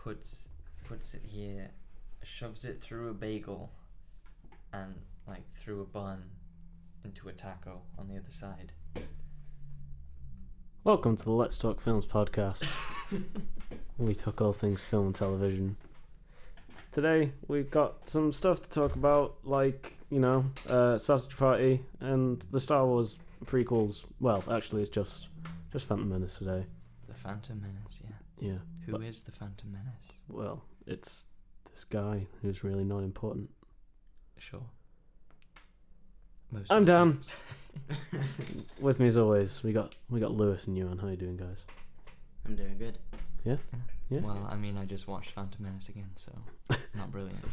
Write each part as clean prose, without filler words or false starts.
puts it here, shoves it through a bagel, and through a bun into a taco on the other side. Welcome to the Let's Talk Films podcast. We talk all things film and television. Today we've got some stuff to talk about, Sausage Party and the Star Wars prequels. Well, actually, it's just Phantom Menace today. The Phantom Menace, yeah. Yeah. Who is the Phantom Menace? Well, it's this guy who's really not important. Sure. I'm Dan. With me as always, we got Lewis and Ewan. How you doing, guys? I'm doing good. Yeah. Well, I just watched Phantom Menace again, so not brilliant.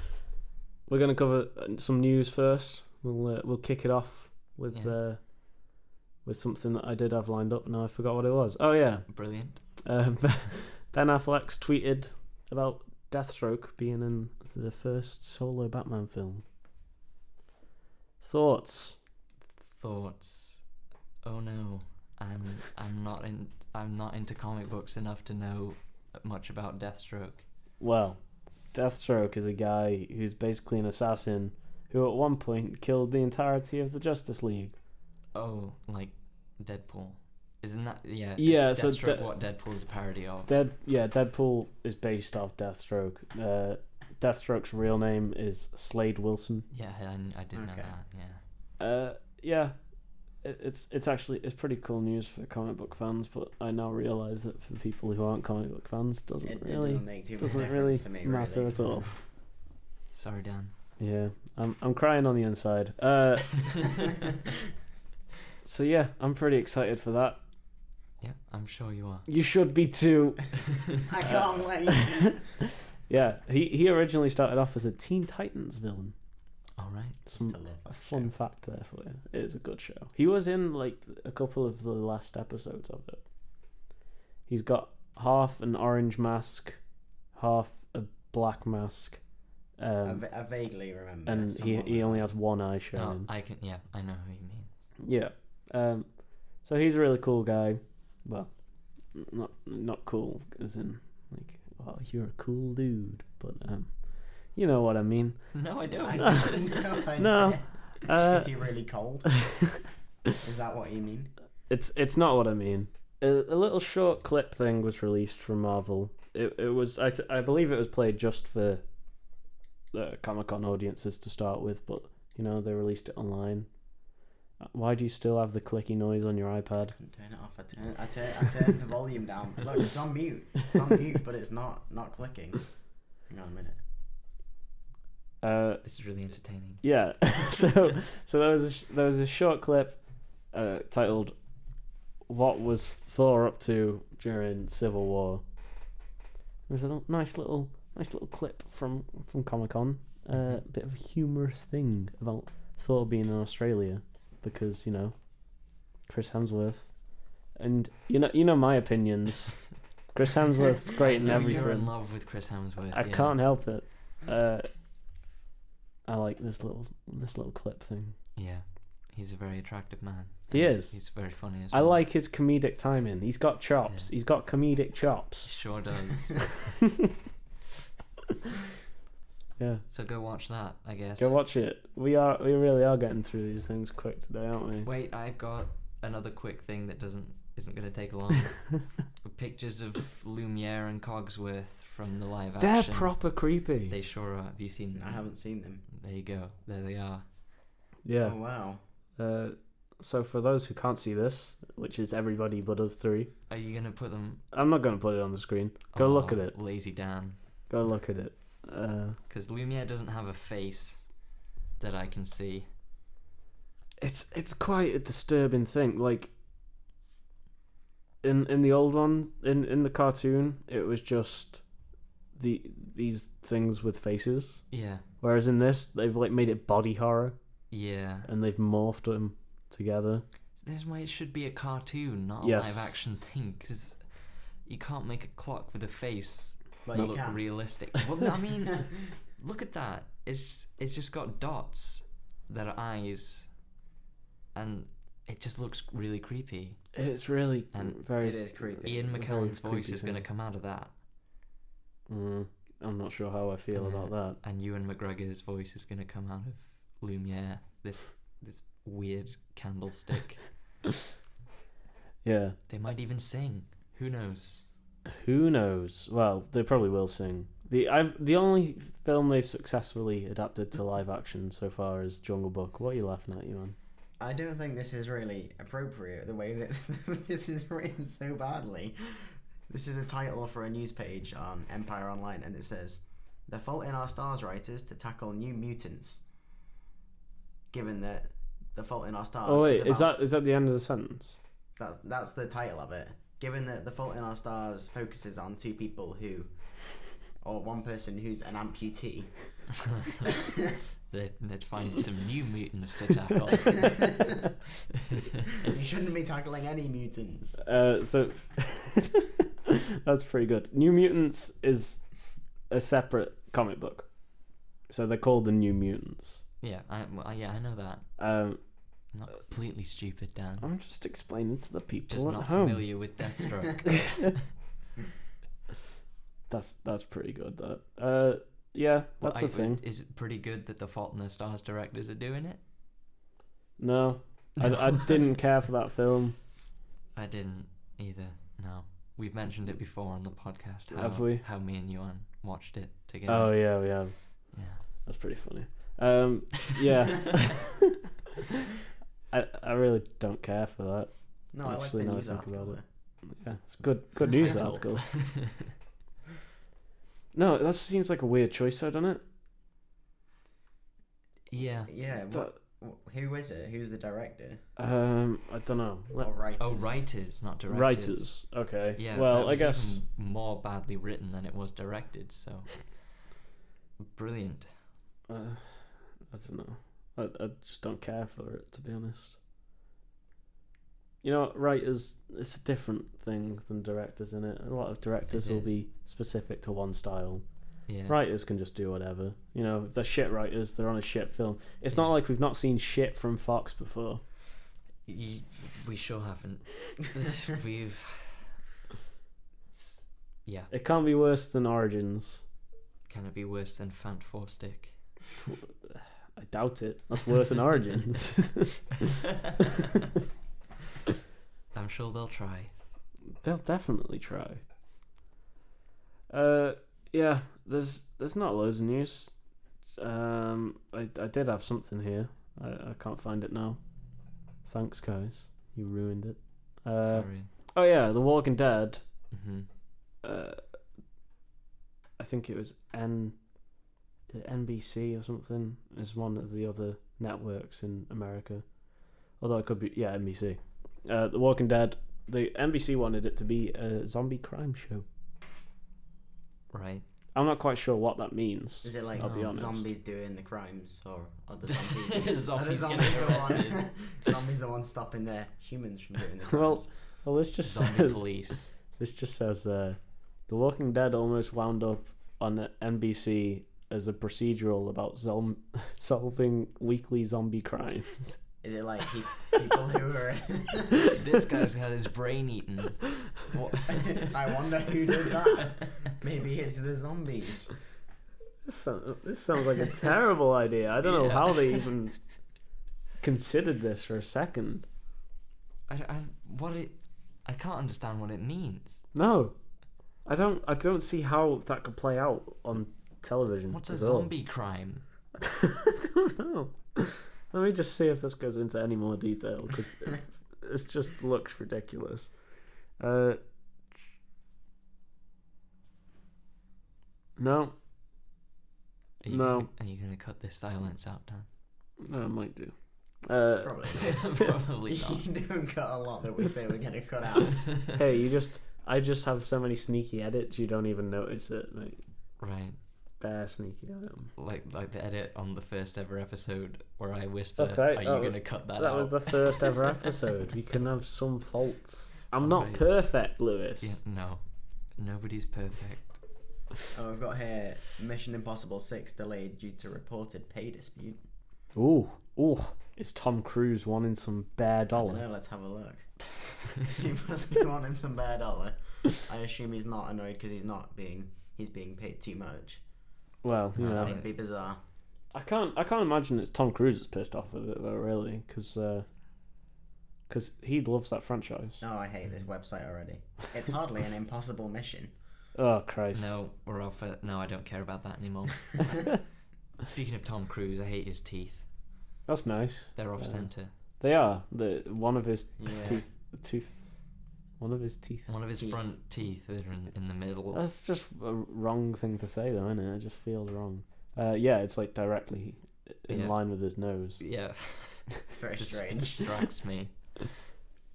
We're gonna cover some news first. We'll kick it off with something that I did have lined up. Now I forgot what it was. Oh yeah. Brilliant. Ben Affleck's tweeted about Deathstroke being in the first solo Batman film. Thoughts? Oh no, I'm not into comic books enough to know much about Deathstroke. Well, Deathstroke is a guy who's basically an assassin who at one point killed the entirety of the Justice League. Oh, like Deadpool. Isn't that Yeah, so Deathstroke what Deadpool is a parody of? Deadpool is based off Deathstroke. Deathstroke's real name is Slade Wilson. Yeah, I did know that. Yeah. It's pretty cool news for comic book fans, but I now realise that for people who aren't comic book fans, it doesn't really matter at all. Sorry, Dan. Yeah, I'm crying on the inside. So yeah, I'm pretty excited for that. Yeah, I'm sure you are. You should be too. I can't wait. Yeah, he originally started off as a Teen Titans villain. All right. A fun fact there for you. It is a good show. He was in a couple of the last episodes of it. He's got half an orange mask, half a black mask. I vaguely remember. And he only has one eye shining. I know who you mean. Yeah. So he's a really cool guy. Well, not cool as in well, you're a cool dude, but you know what I mean. No, I don't. No. Is he really cold? Is that what you mean? It's not what I mean. A little short clip thing was released from Marvel. It was I believe it was played just for the Comic-Con audiences to start with, but they released it online. Why do you still have the clicky noise on your iPad? Turn it off. I turned the volume down. Look, it's on mute. It's on mute, but it's not clicking. Hang on a minute. This is really entertaining. Yeah. so there was a short clip titled "What Was Thor Up To During Civil War." There's a nice little clip from Comic-Con. A bit of a humorous thing about Thor being in Australia because Chris Hemsworth, and you know my opinions. Chris Hemsworth's great in everything. You're in love with Chris Hemsworth. I can't help it. I like this little clip thing. Yeah, he's a very attractive man. He is. He's very funny as well. I like his comedic timing. He's got chops. Yeah. He's got comedic chops. He sure does. Yeah. So go watch that, I guess. Go watch it. We really are getting through these things quick today, aren't we? Wait, I've got another quick thing that isn't going to take long. Pictures of Lumiere and Cogsworth from the live action. They're proper creepy. They sure are. Have you seen them? I haven't seen them. There you go. There they are. Yeah. Oh wow. So for those who can't see this, which is everybody but us three, are you gonna put them? I'm not gonna put it on the screen. Go look at it. Lazy Dan. Go look at it. Because Lumiere doesn't have a face that I can see. It's quite a disturbing thing. Like in the old one, in the cartoon, it was just these things with faces. Yeah. Whereas in this, they've made it body horror. Yeah. And they've morphed them together. This is why it should be a cartoon, not a live action thing. Because you can't make a clock with a face that look realistic. Well, I mean, look at that. It's just got dots that are eyes, and it just looks really creepy. It's really It is creepy. Ian McKellen's voice is going to come out of that. I'm not sure how I feel about that. And Ewan McGregor's voice is going to come out of Lumiere, this weird candlestick. Yeah. They might even sing. Who knows? Who knows? Well, they probably will sing. The only film they've successfully adapted to live action so far is Jungle Book. What are you laughing at, Ewan? I don't think this is really appropriate, the way that this is written so badly. This is a title for a news page on Empire Online, and it says, "The Fault in Our Stars writers to tackle new mutants." Given that The Fault in Our Stars... Oh wait, is that the end of the sentence? That's the title of it. Given that The Fault in Our Stars focuses on two people who... or one person who's an amputee... They'd find some new mutants to tackle. You shouldn't be tackling any mutants. So that's pretty good. New Mutants is a separate comic book, so they're called the New Mutants. Yeah, I know that. I'm not completely stupid, Dan. I'm just explaining to the people just at not home. Familiar with Deathstroke. That's pretty good. That yeah, that's the thing. Is it pretty good that the Fault in the Stars directors are doing it? No, I didn't care for that film. I didn't either. No, we've mentioned it before on the podcast. Have we? How me and Yuan watched it together. Oh yeah, we have. Yeah, that's pretty funny. Yeah. I really don't care for that. No, I like the news article. Yeah, it's good news article. No, that seems like a weird choice, though, doesn't it? Yeah. Yeah. Who is it? Who's the director? I don't know. Writers, not directors. Writers. Okay. Yeah. Well, I guess even more badly written than it was directed. So brilliant. I don't know. I just don't care for it, to be honest. You know, writers, it's a different thing than directors, isn't it? A lot of directors will be specific to one style. Yeah. Writers can just do whatever. You know, if they're shit writers, they're on a shit film. It's not like we've not seen shit from Fox before. We sure haven't. Yeah. It can't be worse than Origins. Can it be worse than Fant Four Stick? I doubt it. That's worse than Origins. I'm sure they'll try. They'll definitely try. Yeah, there's not loads of news. I did have something here. I can't find it now. Thanks, guys. You ruined it. Sorry. Oh yeah, The Walking Dead. Mm-hmm. I think it was NBC or something. Is one of the other networks in America. Although it could be NBC. The Walking Dead. The NBC wanted it to be a zombie crime show. Right. I'm not quite sure what that means. Is it like I'll be honest. Zombies doing the crimes, or are the zombies? Zombies the ones stopping the humans from doing the crimes? Well, this just Zombie says. police. This just says The Walking Dead almost wound up on NBC as a procedural about solving weekly zombie crimes. Is it like people who are... This guy's had his brain eaten. I wonder who did that. Maybe it's the zombies. This sounds like a terrible idea. I don't know how they even considered this for a second. I can't understand what it means. No, I don't see how that could play out on television. What's a zombie crime? I don't know. Let me just see if this goes into any more detail, because it just looks ridiculous. No. Are you going to cut this silence out, Dan? No, I might do. Probably. Probably not. You don't cut a lot that we say we're going to cut out. Hey, I just have so many sneaky edits, you don't even notice it. Like, right. Bare sneaky edit. Like the edit on the first ever episode where I whisper, okay, are you going to cut that out? That was the first ever episode. We can have some faults. I'm not perfect, Lewis. Yeah, no. Nobody's perfect. Oh, we've got here Mission Impossible 6 delayed due to reported pay dispute. Ooh. Is Tom Cruise wanting some bare dollar? I don't know, let's have a look. He must be wanting some bare dollar. I assume he's not annoyed because he's not being he's being paid too much. Well, you know, That'd be bizarre. I can't imagine it's Tom Cruise that's pissed off with it though, really, because he loves that franchise. Oh, I hate this website already. It's hardly an impossible mission. Oh Christ! No, we're off it. No, I don't care about that anymore. Speaking of Tom Cruise, I hate his teeth. That's nice. They're off center. They are. One of his one of his front teeth are in the middle. That's just a wrong thing to say, though, isn't it? It just feels wrong. Yeah, it's like directly in line with his nose. Yeah. It's very strange. It distracts me.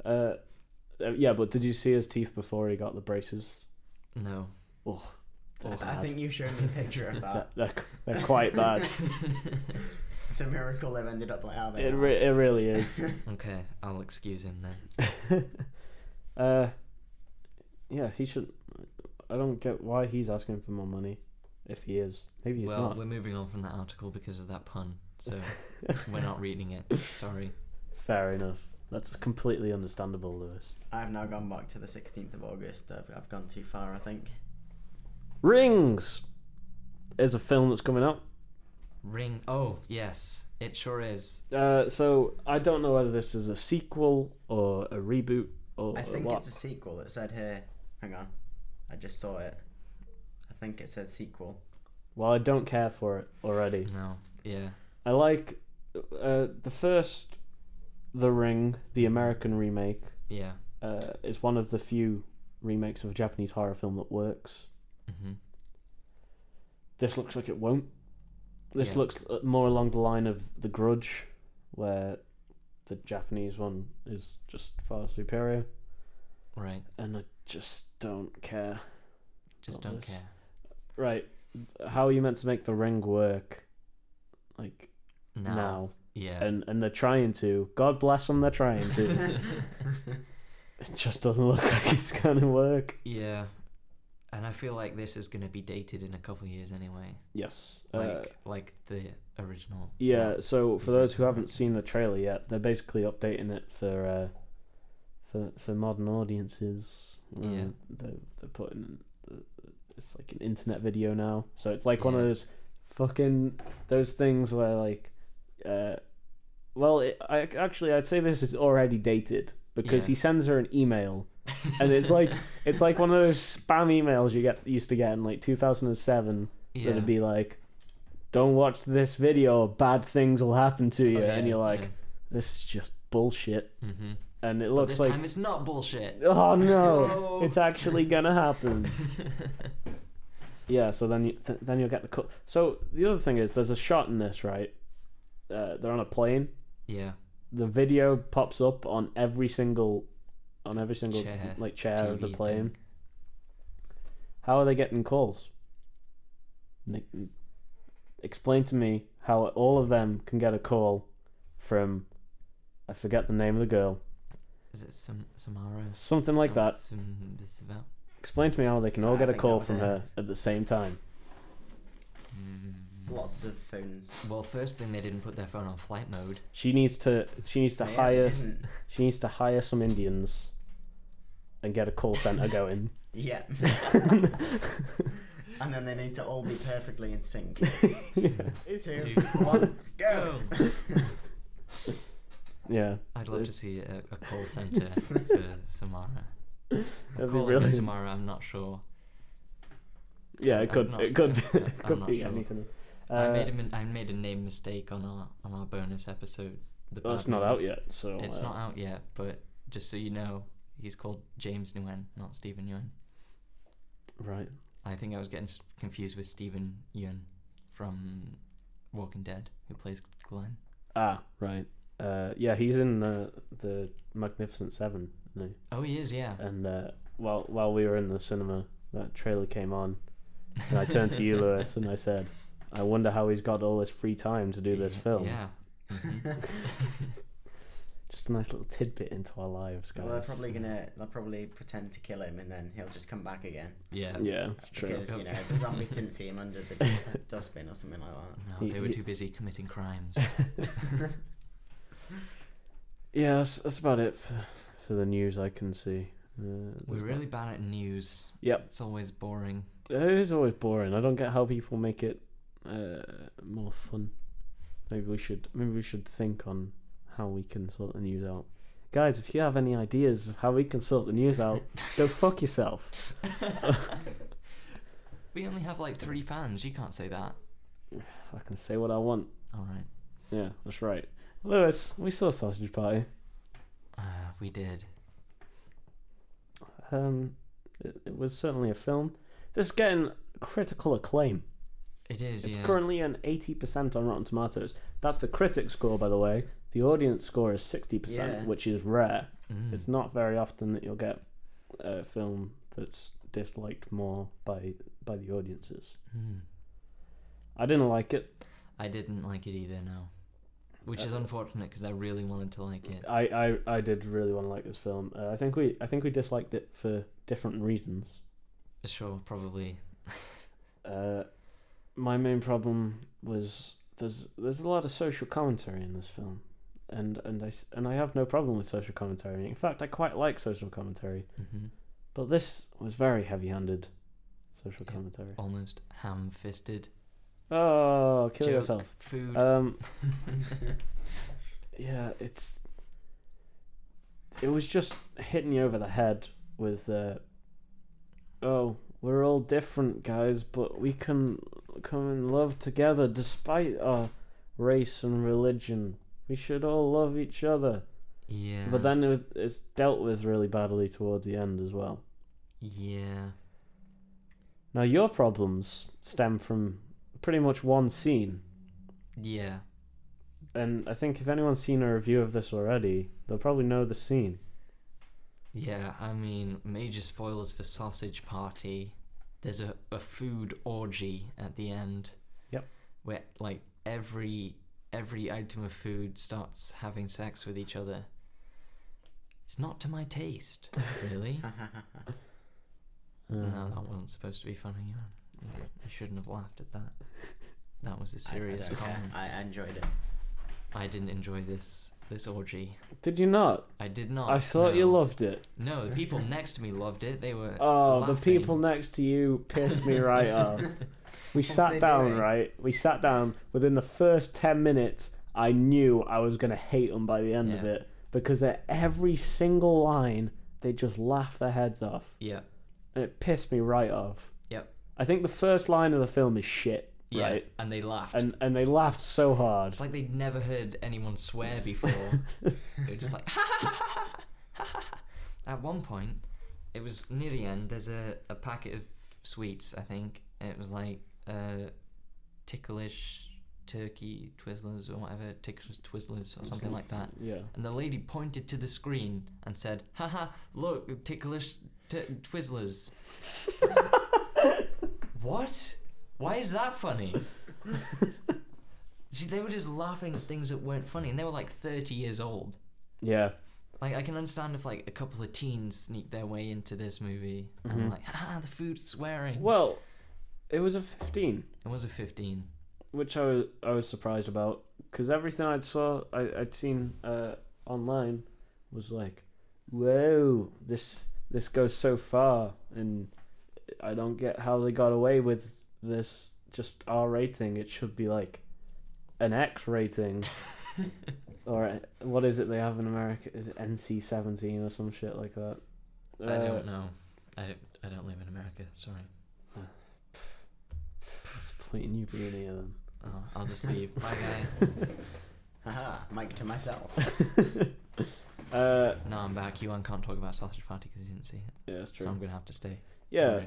Yeah, but did you see his teeth before he got the braces? No. Oh, I think you showed me a picture of that. They're quite bad. It's a miracle they've ended up like how they It are. really is. Okay, I'll excuse him then. Yeah, he should. I don't get why he's asking for more money. If he is, maybe he's not. Well, we're moving on from that article because of that pun, so we're not reading it. Sorry. Fair enough. That's completely understandable, Lewis. I've now gone back to the 16th of August. I've gone too far, I think. Rings is a film that's coming out. Ring. Oh, yes, it sure is. So I don't know whether this is a sequel or a reboot or I think what. it's a sequel. It said here. Hang on. I just saw it. I think it said sequel. Well, I don't care for it already. No. Yeah. I like the first The Ring, the American remake. Yeah. Is one of the few remakes of a Japanese horror film that works. Mhm. This looks like it won't. This Yeah. looks more along the line of The Grudge, where the Japanese one is just far superior. Right. And I just don't care. Just about don't this. care. Right. How are you meant to make The Ring work? Like, Now. now. Yeah. And they're trying to. God bless them, they're trying to. It just doesn't look like it's going to work. Yeah. And I feel like this is going to be dated in a couple of years anyway. Yes. Like the original. Yeah, so for those who haven't seen the trailer yet, they're basically updating it for modern audiences. Yeah. They're putting it's like an internet video now, so it's like one of those those things where like I'd say this is already dated because he sends her an email and it's like one of those spam emails you used to get in like 2007 that'd be like, don't watch this video, bad things will happen to you, and you're like, this is just bullshit. Mm-hmm. And it looks like this time it's not bullshit. Oh no, it's actually gonna happen. Yeah, so then you'll get the cut. So the other thing is, there's a shot in this, right? They're on a plane. Yeah. The video pops up on every single chair, like chair TV of the plane. thing. How are they getting calls? Explain to me how all of them can get a call from, I forget the name of the girl. Is it Samara? Something like that. Explain to me how they can all get a call from her at the same time. Lots of phones. Well, first thing, they didn't put their phone on flight mode. She needs to hire some Indians and get a call center going. Yeah. And then they need to all be perfectly in sync. 2, 1, go. Yeah. I'd love to see a call center for Samara. That'd be Call really Samara. I'm not sure. Yeah, it could be sure. anything. I made a name mistake on our bonus episode. Well, it's not out yet, so it's not out yet. But just so you know, he's called James Nguyen, not Stephen Yuan. Right. I think I was getting confused with Stephen Yuan from Walking Dead, who plays Glenn. Ah, right. Yeah, he's in the Magnificent Seven, isn't he? Oh, he is, yeah. And while we were in the cinema, that trailer came on, and I turned to you, Lewis, and I said, I wonder how he's got all this free time to do this film. Yeah. Mm-hmm. Just a nice little tidbit into our lives, guys. Well, they'll probably pretend to kill him, and then he'll just come back again. Yeah, it's true. Because the zombies didn't see him under the dustbin or something like that. No, they were too busy committing crimes. Yeah, that's about it for the news I can see. We're really bad at news. Yep. It's always boring. It is always boring. I don't get how people make it more fun. Maybe we should think on how we can sort the news out. Guys, if you have any ideas of how we can sort the news out, go fuck yourself. We only have like 3 fans. You can't say that. I can say what I want. All right. Yeah, that's right. Lewis, we saw Sausage Party. We did. It was certainly a film. This is getting critical acclaim. It is, It's yeah. currently an 80% on Rotten Tomatoes. That's the critic score, by the way. The audience score is 60%, which is rare. It's not very often that you'll get a film that's disliked more by the audiences. I didn't like it. I didn't like it either, no. Which is unfortunate because I really wanted to like it. I did really want to like this film. I think we disliked it for different reasons. Sure, probably. My main problem was there's a lot of social commentary in this film, and I have no problem with social commentary. In fact, I quite like social commentary. But this was very heavy-handed social commentary. Almost ham-fisted. Oh, kill yourself. Food. Yeah, it was just hitting you over the head with we're all different, guys, but we can come and love together despite our race and religion. We should all love each other. Yeah. But then it's dealt with really badly towards the end as well. Yeah. Now, your problems stem from pretty much one scene. Yeah. And I think if anyone's seen a review of this already, they'll probably know the scene. Yeah, I mean, major spoilers for Sausage Party. There's a food orgy at the end. Yep. Where, like, every item of food starts having sex with each other. It's not to my taste, really. No, that wasn't supposed to be funny. I shouldn't have laughed at that. That was a serious comment. I enjoyed it. I didn't enjoy this orgy. Did you not? I did not. I thought you loved it. No, the people next to me loved it. They were laughing. The people laughing. next to you pissed me right off. We sat down, right? We sat down. Within the first 10 minutes, I knew I was going to hate them by the end of it. Because at every single line, they just laughed their heads off. Yeah. And it pissed me right off. Yep. I think the first line of the film is shit, right? And they laughed. And they laughed so hard. It's like they'd never heard anyone swear before. They were just like, ha ha ha ha ha ha. At one point, it was near the end, there's a packet of sweets, I think. And it was like ticklish turkey Twizzlers or whatever, ticklish Twizzlers or something like that. Yeah. And the lady pointed to the screen and said, haha, look, ticklish Twizzlers. What? Why is that funny? See, they were just laughing at things that weren't funny, and they were like 30 years old. Yeah. Like, I can understand if like a couple of teens sneak their way into this movie and like, haha, the food's swearing. Well, it was a 15. It was a 15. Which I was surprised about, because everything I'd seen online was like, whoa, this goes so far, and I don't get how they got away with this just R rating. It should be like an X rating. Or what is it they have in America? Is it NC-17 or some shit like that? I don't know. I don't live in America, sorry. Disappointing you being here then. Oh, I'll just leave. Bye, guy. Haha, mic to myself. No, I'm back. You can't talk about Sausage Party because you didn't see it. Yeah, that's true. So I'm going to have to stay. Yeah.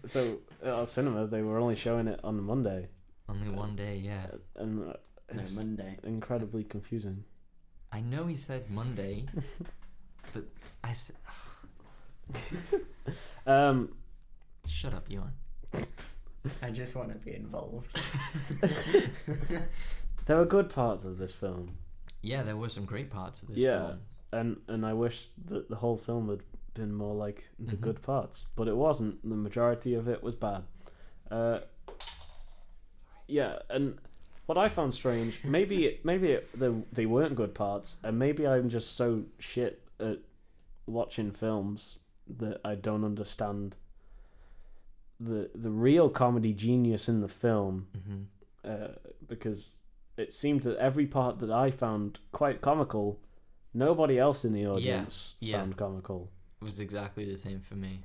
So at our cinema, they were only showing it on Monday. Only one day, yeah. And No, Monday. Incredibly confusing. I know he said Monday, but I said... Shut up, Ewan. I just want to be involved. There were good parts of this film. Yeah, there were some great parts of this film. And I wish that the whole film had been more like the good parts, but it wasn't. The majority of it was bad. Yeah, and what I found strange, maybe they weren't good parts, and maybe I'm just so shit at watching films that I don't understand the real comedy genius in the film, Mm-hmm. because it seemed that every part that I found quite comical, nobody else in the audience found comical. It was exactly the same for me.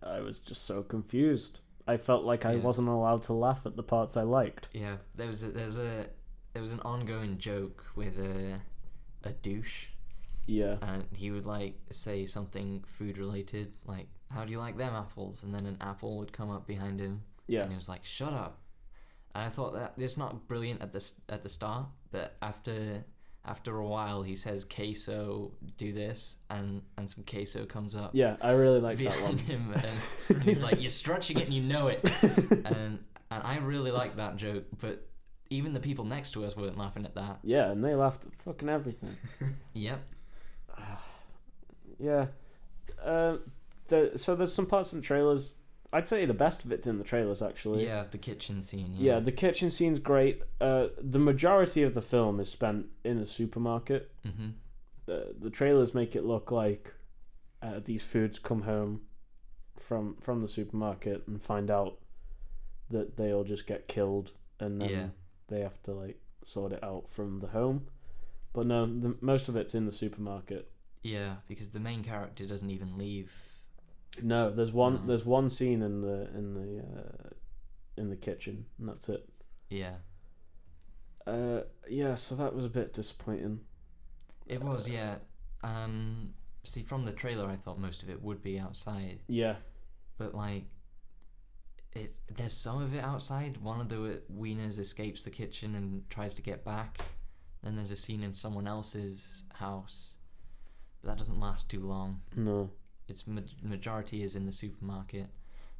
I was just so confused. I felt like I wasn't allowed to laugh at the parts I liked. Yeah, there was an ongoing joke with a douche. Yeah. And he would like say something food related, like, "How do you like them apples?" And then an apple would come up behind him. Yeah. And he was like, "Shut up." And I thought that it's not brilliant at the start, but after a while he says queso, do this, and some queso comes up. Yeah, I really like that behind one. him, and he's like, "You're stretching it and you know it." and I really like that joke, but even the people next to us weren't laughing at that. Yeah, and they laughed at fucking everything. Yep. Yeah. So there's some parts in the trailers. I'd say the best of it's in the trailers, actually. Yeah, the kitchen scene. Yeah, the kitchen scene's great. The majority of the film is spent in a supermarket. Mm-hmm. The trailers make it look like these foods come home from the supermarket and find out that they all just get killed, and then they have to like sort it out from the home. But no, most of it's in the supermarket. Yeah, because the main character doesn't even leave. No, there's one scene in the kitchen, and that's it. Yeah. Yeah, so that was a bit disappointing. It was, yeah. See, from the trailer, I thought most of it would be outside. Yeah. But like, there's some of it outside. One of the wieners escapes the kitchen and tries to get back. Then there's a scene in someone else's house. But that doesn't last too long. No. Its majority is in the supermarket.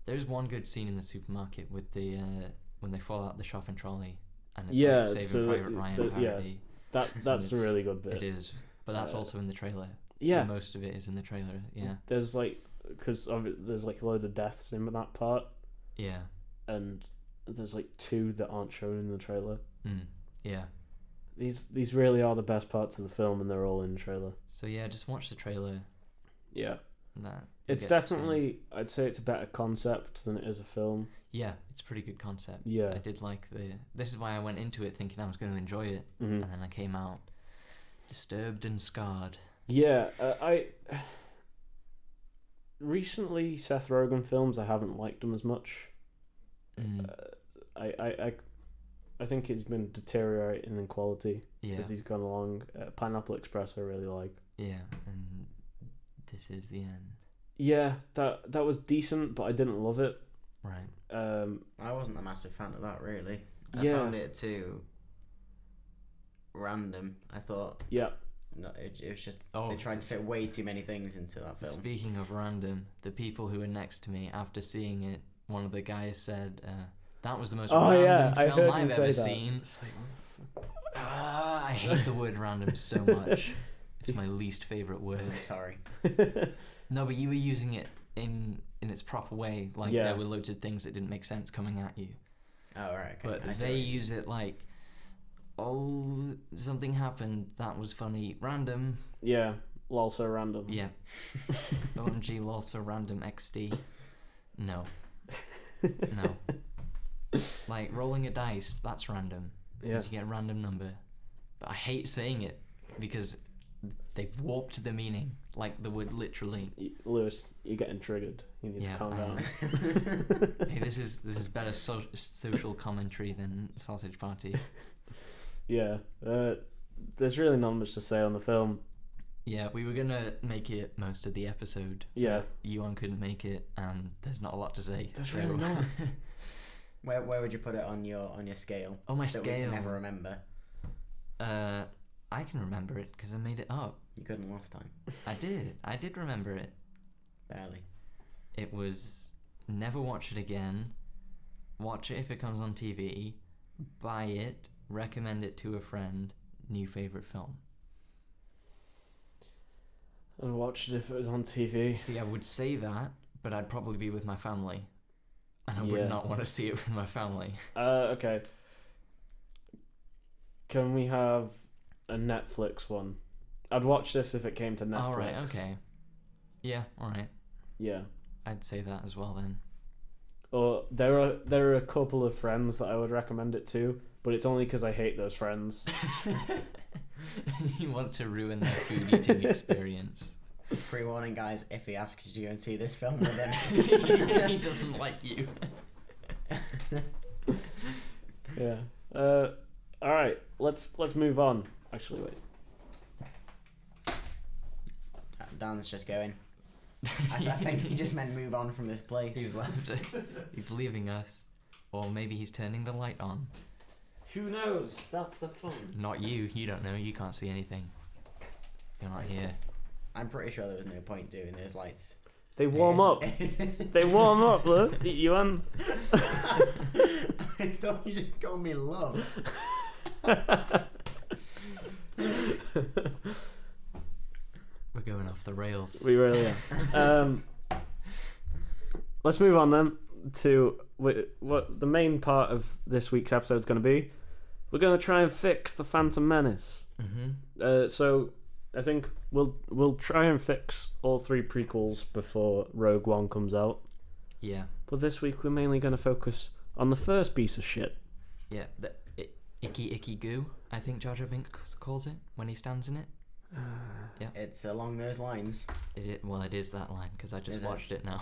There's one good scene in the supermarket with the when they fall out the shopping trolley, and it's like Saving Private Ryan parody. Yeah, that's a really good bit. It is, but that's also in the trailer. Yeah, most of it is in the trailer. Yeah, there's like there's like a load of deaths in that part. Yeah, and there's like 2 that aren't shown in the trailer. Yeah, these really are the best parts of the film, and they're all in the trailer. So yeah, just watch the trailer. Yeah. That it's definitely, I'd say it's a better concept than it is a film. Yeah, it's a pretty good concept. Yeah. I did like this is why I went into it thinking I was going to enjoy it, and then I came out disturbed and scarred. Yeah, I recently Seth Rogen films, I haven't liked them as much. I think he's been deteriorating in quality as he's gone along. Pineapple Express I really like. Yeah, and This Is the End. Yeah, that was decent, but I didn't love it. Right. I wasn't a massive fan of that, really. I Yeah. found it too random. I thought. Yeah. No, it was just they tried to fit way too many things into that film. Speaking of random, the people who were next to me after seeing it, one of the guys said, "That was the most random film I've ever seen." It's like, I hate the word random so much. It's my least favorite word. Sorry. No, but you were using it in its proper way. Like there were loads of things that didn't make sense coming at you. Oh right. Okay. But they use it like, "Oh, something happened. That was funny. Random." Yeah. Lol, so random. Yeah. OMG, lol, so random XD. No. No. Like rolling a dice, that's random. Yeah. You get a random number. But I hate saying it because they've warped the meaning. Like the word literally. Lewis, you're getting triggered. You need to calm down. Hey, this is better social commentary than Sausage Party. Yeah. There's really not much to say on the film. Yeah, we were gonna make it most of the episode. Yeah. Yuan couldn't make it, and there's not a lot to say. There's really not. Where would you put it on your scale? Oh, my that scale. We can never remember. I can remember it because I made it up. You couldn't last time. I did remember it. Barely. It was never watch it again. Watch it if it comes on TV. Buy it. Recommend it to a friend. New favorite film. And watch it if it was on TV. See, I would say that, but I'd probably be with my family. And I would not want to see it with my family. Okay. Can we have a Netflix one? I'd watch this if it came to Netflix. Alright, okay. Yeah, alright. Yeah. I'd say that as well then. there are a couple of friends that I would recommend it to, but it's only because I hate those friends. You want to ruin their food eating experience. Pre-warning, guys, if he asks you to go and see this film with him, he doesn't like you. Yeah. All right. Let's move on. Actually, wait. Dan's just going. I think he just meant move on from this place. He's left. He's leaving us, or maybe he's turning the light on. Who knows? That's the fun. Not you. You don't know. You can't see anything. You're not here. I'm pretty sure there was no point doing those lights. They warm up. They warm up, look. You I thought you just called me love. We're going off the rails. We really are. Let's move on then to what the main part of this week's episode is going to be. We're going to try and fix the Phantom Menace. Mm-hmm. So I think we'll try and fix all 3 prequels before Rogue One comes out. Yeah. But this week we're mainly going to focus on the first piece of shit. Yeah, the icky goo, I think Jar Jar Binks calls it when he stands in it. Yeah. It's along those lines. It is that line, because I just watched it now.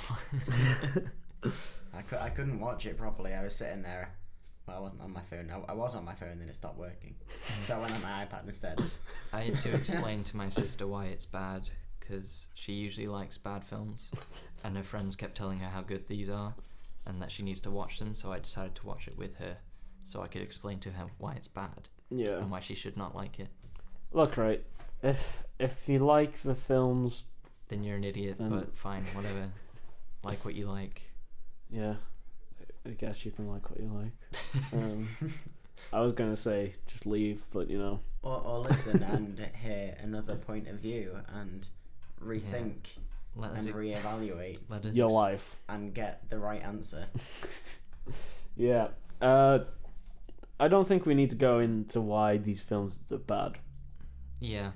I couldn't watch it properly. I was sitting there. Well, I wasn't on my phone. I was on my phone, then it stopped working. So I went on my iPad instead. I had to explain to my sister why it's bad, because she usually likes bad films, and her friends kept telling her how good these are, and that she needs to watch them, so I decided to watch it with her, so I could explain to her why it's bad. Yeah. And why she should not like it. Look, right, if you like the films, then you're an idiot, but fine, whatever. Like what you like. Yeah, I guess you can like what you like. I was going to say just leave, but you know. Or listen and hear another point of view and rethink and reevaluate your life. And get the right answer. Yeah. I don't think we need to go into why these films are bad. Yeah.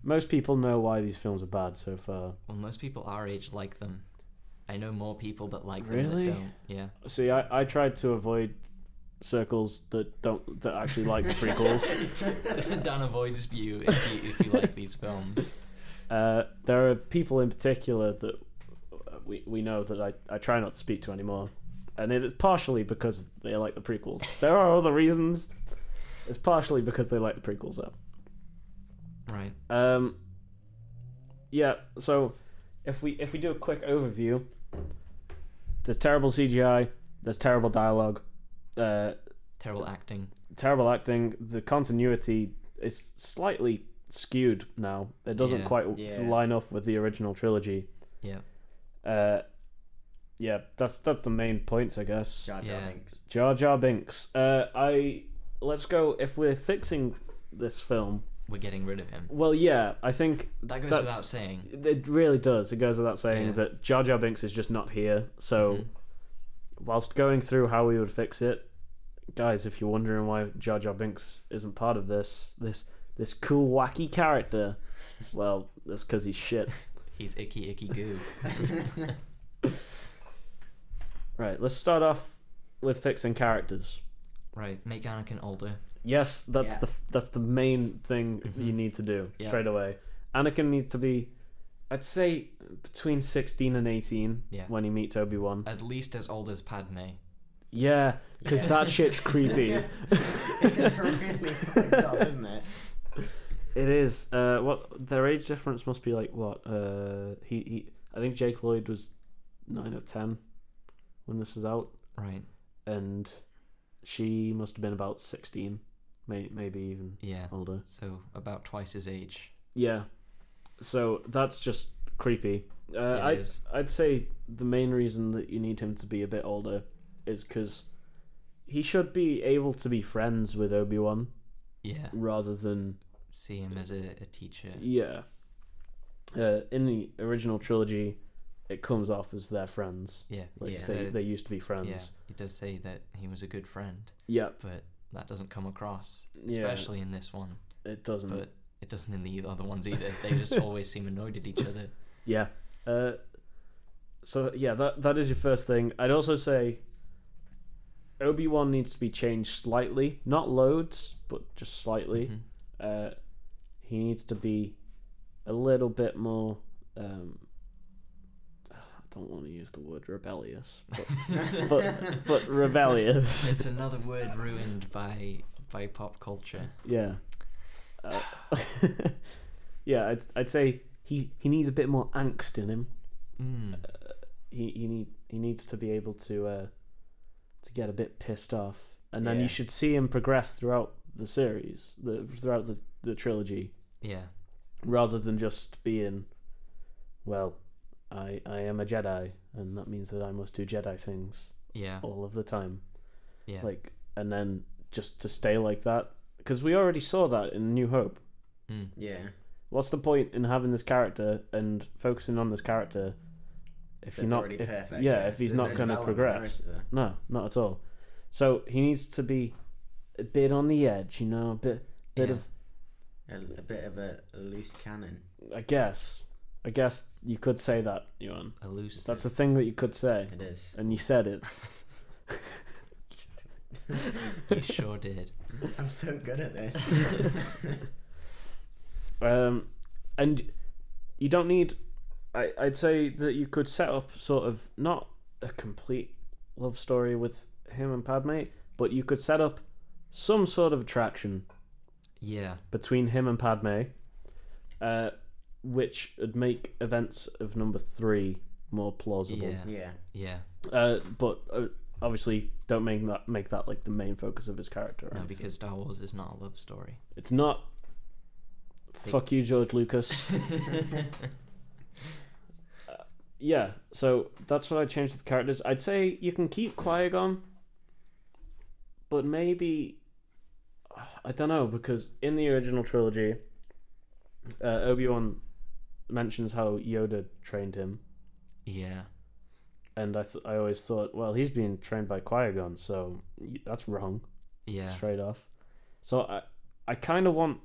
Most people know why these films are bad so far. Well, most people our age like them. I know more people that like them really? that don't. Yeah. See, I tried to avoid circles that actually like the prequels. Dan avoids you if you like these films. There are people in particular that we know that I try not to speak to anymore, and it is partially because they like the prequels. There are other reasons. It's partially because they like the prequels, though. Right. Yeah. So, if we do a quick overview, there's terrible CGI. There's terrible dialogue. Terrible acting. Terrible acting. The continuity is slightly skewed now. It doesn't quite line up with the original trilogy. Yeah. Yeah, that's the main points, I guess. Jar Jar Binks. Jar Jar Binks. Let's go. If we're fixing this film, we're getting rid of him. Well, yeah, I think that goes without saying. It really does. It goes without saying that Jar Jar Binks is just not here. So, whilst going through how we would fix it, guys, if you're wondering why Jar Jar Binks isn't part of this cool wacky character, well, that's because he's shit. He's icky goo. Right, let's start off with fixing characters. Right, make Anakin older. Yes, that's the main thing you need to do straight away. Anakin needs to be, I'd say, between 16 and 18 when he meets Obi-Wan. At least as old as Padme. Yeah, because that shit's creepy. It's really fucked up, isn't it? It is. What their age difference must be like? What? He I think Jake Lloyd was 9 or 10 when this is out. Right. And she must have been about 16, maybe even older. So about twice his age. Yeah. So that's just creepy. I'd say the main reason that you need him to be a bit older is because he should be able to be friends with Obi-Wan. Yeah. Rather than see him as a teacher. Yeah. In the original trilogy, it comes off as they're friends. Yeah. They used to be friends. Yeah. He does say that he was a good friend. Yeah. But that doesn't come across, especially in this one. It doesn't. But it doesn't in the other ones either. They just always seem annoyed at each other. Yeah. So yeah, that is your first thing. I'd also say Obi-Wan needs to be changed slightly, not loads, but just slightly. Mm-hmm. He needs to be a little bit more. I don't want to use the word rebellious, but rebellious. It's another word ruined by pop culture. Yeah. Yeah, I'd say he needs a bit more angst in him. He needs to be able to get a bit pissed off, and then you should see him progress throughout the series, throughout the trilogy. Yeah. Rather than just being, well, I am a Jedi, and that means that I must do Jedi things. Yeah. All of the time. Yeah. Like, and then just to stay like that, because we already saw that in New Hope. Yeah. What's the point in having this character and focusing on this character if you're not perfect? If he's not going to progress? No, not at all. So he needs to be a bit on the edge, a bit of a bit of a loose cannon. I guess you could say that, Ewan. A loose. That's a thing that you could say. It is. And you said it. You sure did. I'm so good at this. And you don't need. I'd say that you could set up sort of not a complete love story with him and Padme, but you could set up some sort of attraction. Yeah. Between him and Padme, which would make events of number 3 more plausible. Yeah. But obviously, don't make that like the main focus of his character. No, because Star Wars is not a love story. It's not. Fuck you, George Lucas. Yeah, so that's what I changed with the characters. I'd say you can keep Qui-Gon, but maybe I don't know, because in the original trilogy, Obi-Wan mentions how Yoda trained him. Yeah. And I always thought, well, he's being trained by Qui-Gon, so that's wrong. Yeah. Straight off. So I kind of want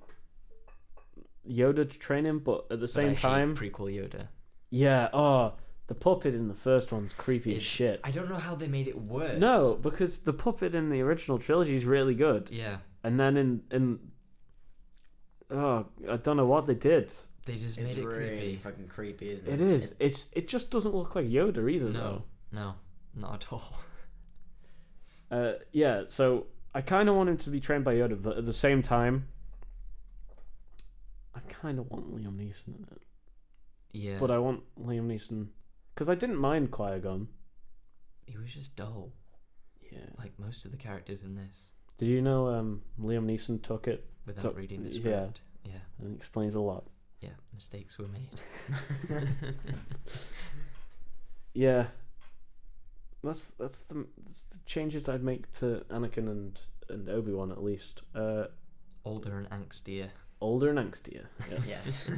Yoda to train him, but at the same time, prequel Yoda. Yeah. Oh, the puppet in the first one's creepy as shit. I don't know how they made it worse. No, because the puppet in the original trilogy is really good. Yeah. And then in I don't know what they did. They just made it really creepy. Fucking creepy, isn't it? It is. It just doesn't look like Yoda either, though. No, not at all. Yeah. So I kind of want him to be trained by Yoda, but at the same time, I kind of want Liam Neeson in it. Yeah. But I want Liam Neeson because I didn't mind Qui-Gon. He was just dull. Yeah. Like most of the characters in this. Did you know Liam Neeson took it without reading the script? Yeah. And it explains a lot. Yeah, mistakes were made. Yeah. That's the changes I'd make to Anakin and Obi-Wan at least. Older and angstier. Older and angstier. Yes.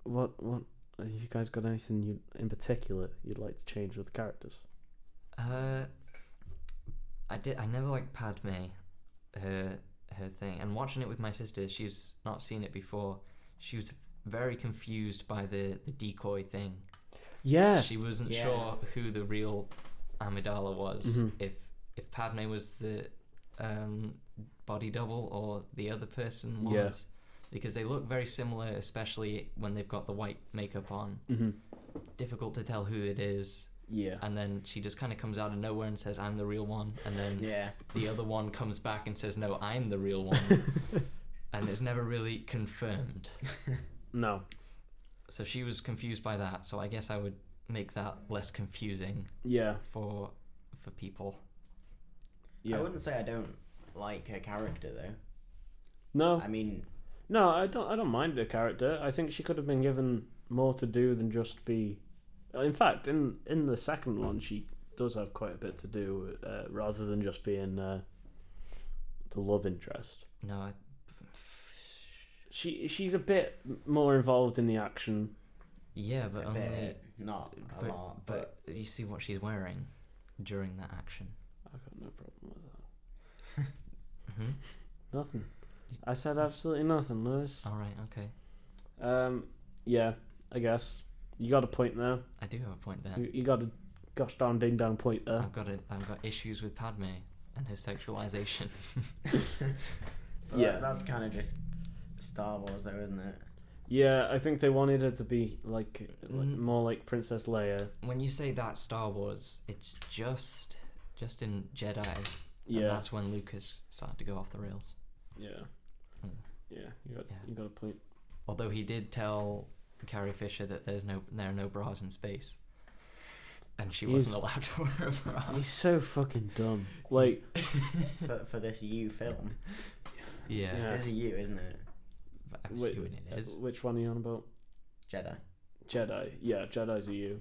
What have you guys got anything in particular you'd like to change with the characters? I never liked Padme, her thing, and watching it with my sister, she's not seen it before. She was very confused by the decoy thing. Yeah. She wasn't sure who the real Amidala was. Mm-hmm. If Padme was the body double or the other person was. Yeah. Because they look very similar, especially when they've got the white makeup on. Mm-hmm. Difficult to tell who it is. Yeah. And then she just kind of comes out of nowhere and says, I'm the real one. And then the other one comes back and says, no, I'm the real one. And it's never really confirmed. No. So she was confused by that. So I guess I would make that less confusing. Yeah. For people. Yeah. I wouldn't say I don't like her character though. No. I mean. No, I don't mind her character. I think she could have been given more to do than just be. In fact, in the second one, she does have quite a bit to do, rather than just being the love interest. No, she's a bit more involved in the action. Yeah, but only bit, not a lot. But you see what she's wearing during that action. I've got no problem with that. Mm-hmm. Nothing. I said absolutely nothing, Lewis. All right. Okay. Yeah, I guess. You got a point there. I do have a point there. You got a gosh darn ding dong pointer. I've got issues with Padme and her sexualization. That's kind of just Star Wars, though, isn't it? Yeah, I think they wanted her to be like more like Princess Leia. When you say that Star Wars, it's just in Jedi. Yeah, and that's when Lucas started to go off the rails. Yeah, you got a point. Although he did tell Carrie Fisher that there are no bras in space, and she wasn't allowed to wear a bra. He's so fucking dumb. Like for this You film. Yeah. It is a You, isn't it? I'm assuming it is. Which one are you on about? Jedi. Yeah, Jedi's a U.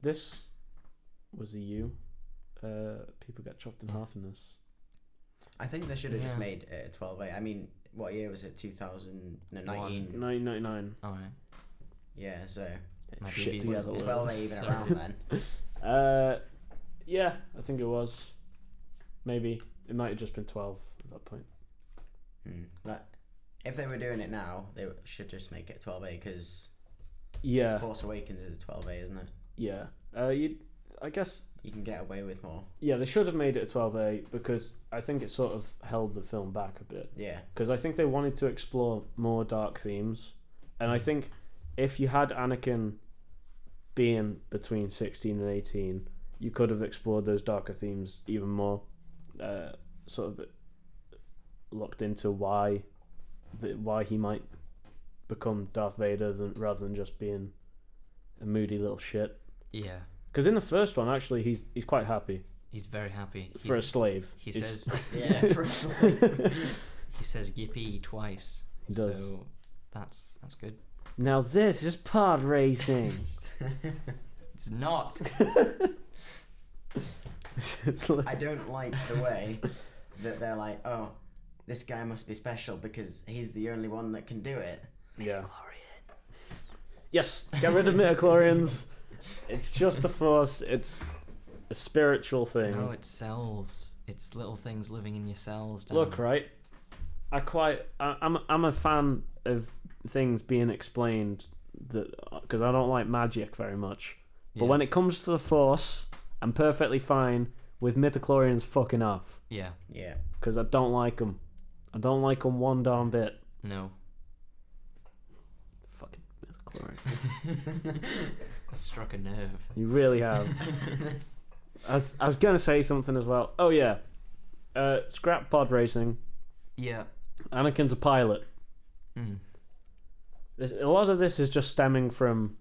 This was a U. People get chopped in half in this. I think they should have just made it a 12A. I mean, what year was it? 1999. 1999. Oh, right. Yeah, so shit together. 12A even around then? Yeah, I think it was. Maybe it might have just been 12 at that point. But if they were doing it now, they should just make it 12A because Force Awakens is a 12A, isn't it? Yeah. I guess you can get away with more. Yeah, they should have made it a 12A because I think it sort of held the film back a bit. Yeah. Because I think they wanted to explore more dark themes, and I think if you had Anakin being between 16 and 18, you could have explored those darker themes even more. Sort of looked into why he might become Darth Vader rather than just being a moody little shit. Yeah. Because in the first one, actually, he's quite happy. He's very happy. For a slave. He says... Yeah, for a slave. He says yippee twice. He does. So that's good. Now this is pod racing. It's not. I don't like the way that they're like, oh, this guy must be special because he's the only one that can do it. Yeah. Yes, get rid of midichlorians. It's just the Force. It's a spiritual thing. No, it cells. It's little things living in your cells. Look, right. I'm a fan of things being explained because I don't like magic very much. But when it comes to the Force, I'm perfectly fine with midichlorians fucking off. Yeah. Yeah. Because I don't like them. I don't like them one darn bit. No. Fucking midichlorian. Struck a nerve. You really have. I was gonna say something as well. Oh yeah. Scrap pod racing. Yeah. Anakin's a pilot. A lot of this is just stemming from,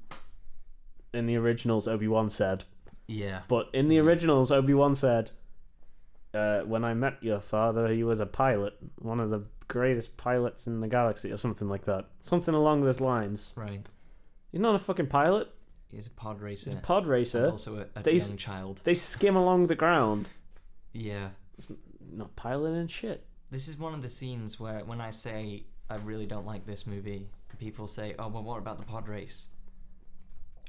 in the originals, Obi-Wan said. Yeah. But in the originals, Obi-Wan said, when I met your father, he was a pilot. One of the greatest pilots in the galaxy, or something like that. Something along those lines. Right. He's not a fucking pilot. He's a pod racer. He's a pod racer. And also a young child. They skim along the ground. Yeah. It's not piloting shit. This is one of the scenes where when I say I really don't like this movie, people say, oh, well, what about the pod race?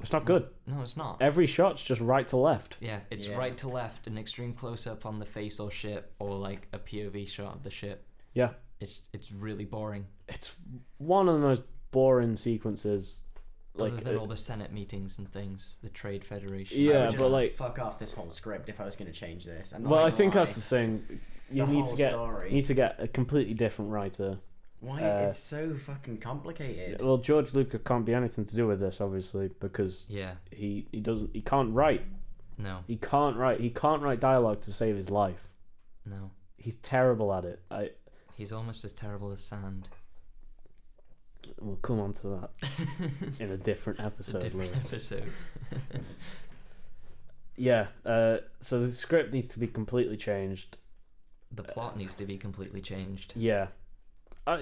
It's not good. No, it's not. Every shot's just right to left. Yeah, it's right to left, an extreme close-up on the face or ship, or like a POV shot of the ship. Yeah. It's really boring. It's one of the most boring sequences. Other than all the Senate meetings and things, the Trade Federation. Yeah, but like... fuck off this whole script if I was going to change this. Well, I think that's the thing. You need to get a completely different writer. Why? It's so fucking complicated. Well, George Lucas can't be anything to do with this, obviously, because he can't write. No. He can't write dialogue to save his life. No. He's terrible at it. He's almost as terrible as sand. We'll come on to that in a different episode. Yeah. So the script needs to be completely changed. The plot needs to be completely changed. Yeah.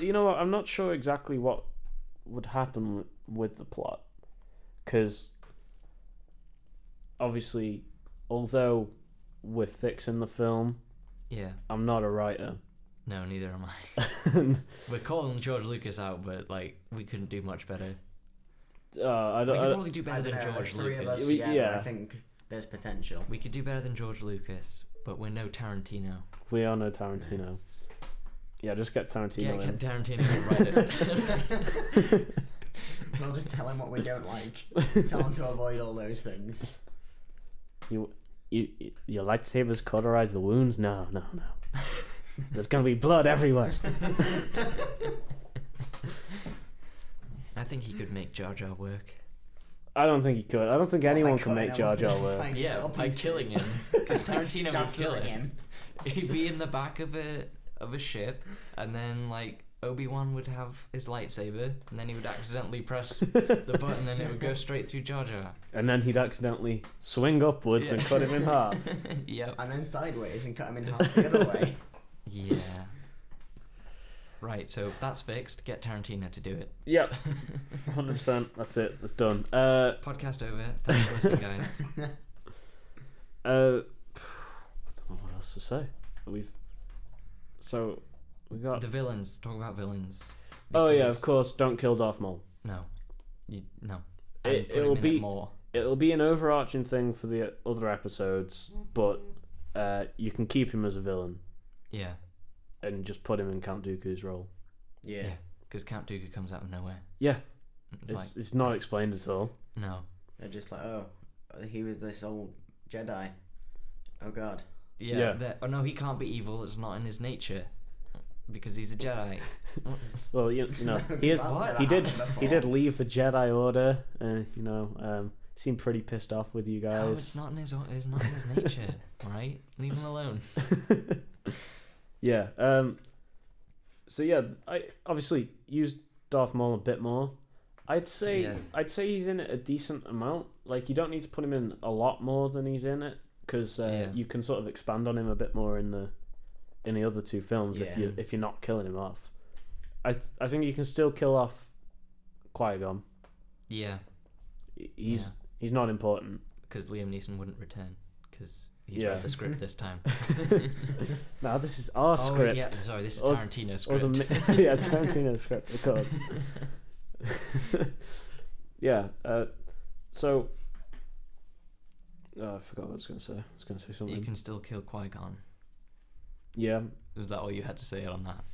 You know what? I'm not sure exactly what would happen with the plot, because obviously, although we're fixing the film, I'm not a writer. No, neither am I. We're calling George Lucas out, but like we couldn't do much better. We could probably do better than George Lucas. I think there's potential. We could do better than George Lucas, but we're no Tarantino. We are no Tarantino. Yeah, just get Tarantino in. Yeah, get Tarantino to write it. We'll just tell him what we don't like. Tell him to avoid all those things. your lightsabers cauterize the wounds? No. There's gonna be blood everywhere. I think he could make Jar Jar work. I don't think he could. I don't think anyone can make Jar Jar work. Yeah, by killing him. Because Tarantino would kill him. He'd be in the back of a ship, and then like Obi-Wan would have his lightsaber, and then he would accidentally press the button, and it would go straight through Jar Jar. And then he'd accidentally swing upwards and cut him in half. Yep. And then sideways and cut him in half the other way. Yeah. Right, so that's fixed. Get Tarantino to do it. Yep. 100%. That's it. That's done. Podcast over. Thanks for listening, guys. I don't know what else to say. We got the villains. Talk about villains. Oh yeah, of course. Don't kill Darth Maul. No. No. It'll be an overarching thing for the other episodes, but you can keep him as a villain. Yeah. And just put him in Count Dooku's role. Yeah. Because Count Dooku comes out of nowhere. Yeah. It's not explained at all. No. They're just like, oh, he was this old Jedi. Oh god. Yeah. Oh no, he can't be evil. It's not in his nature. Because he's a Jedi. Well, you know, he did leave the Jedi Order, seemed pretty pissed off with you guys. No, it's not in his nature, right? Leave him alone. Yeah. So yeah, I obviously used Darth Maul a bit more. I'd say he's in it a decent amount. Like, you don't need to put him in a lot more than he's in it, because you can sort of expand on him a bit more in the other two films if you're not killing him off. I think you can still kill off Qui-Gon. Yeah. He's not important. Because Liam Neeson wouldn't return. Because he's read the script this time. No, this is our script. Yeah, sorry, this is Tarantino's script. Yeah, Tarantino's script, of course. Yeah. So. Oh, I forgot what I was going to say. I was going to say something. You can still kill Qui-Gon. Yeah. Was that all you had to say on that?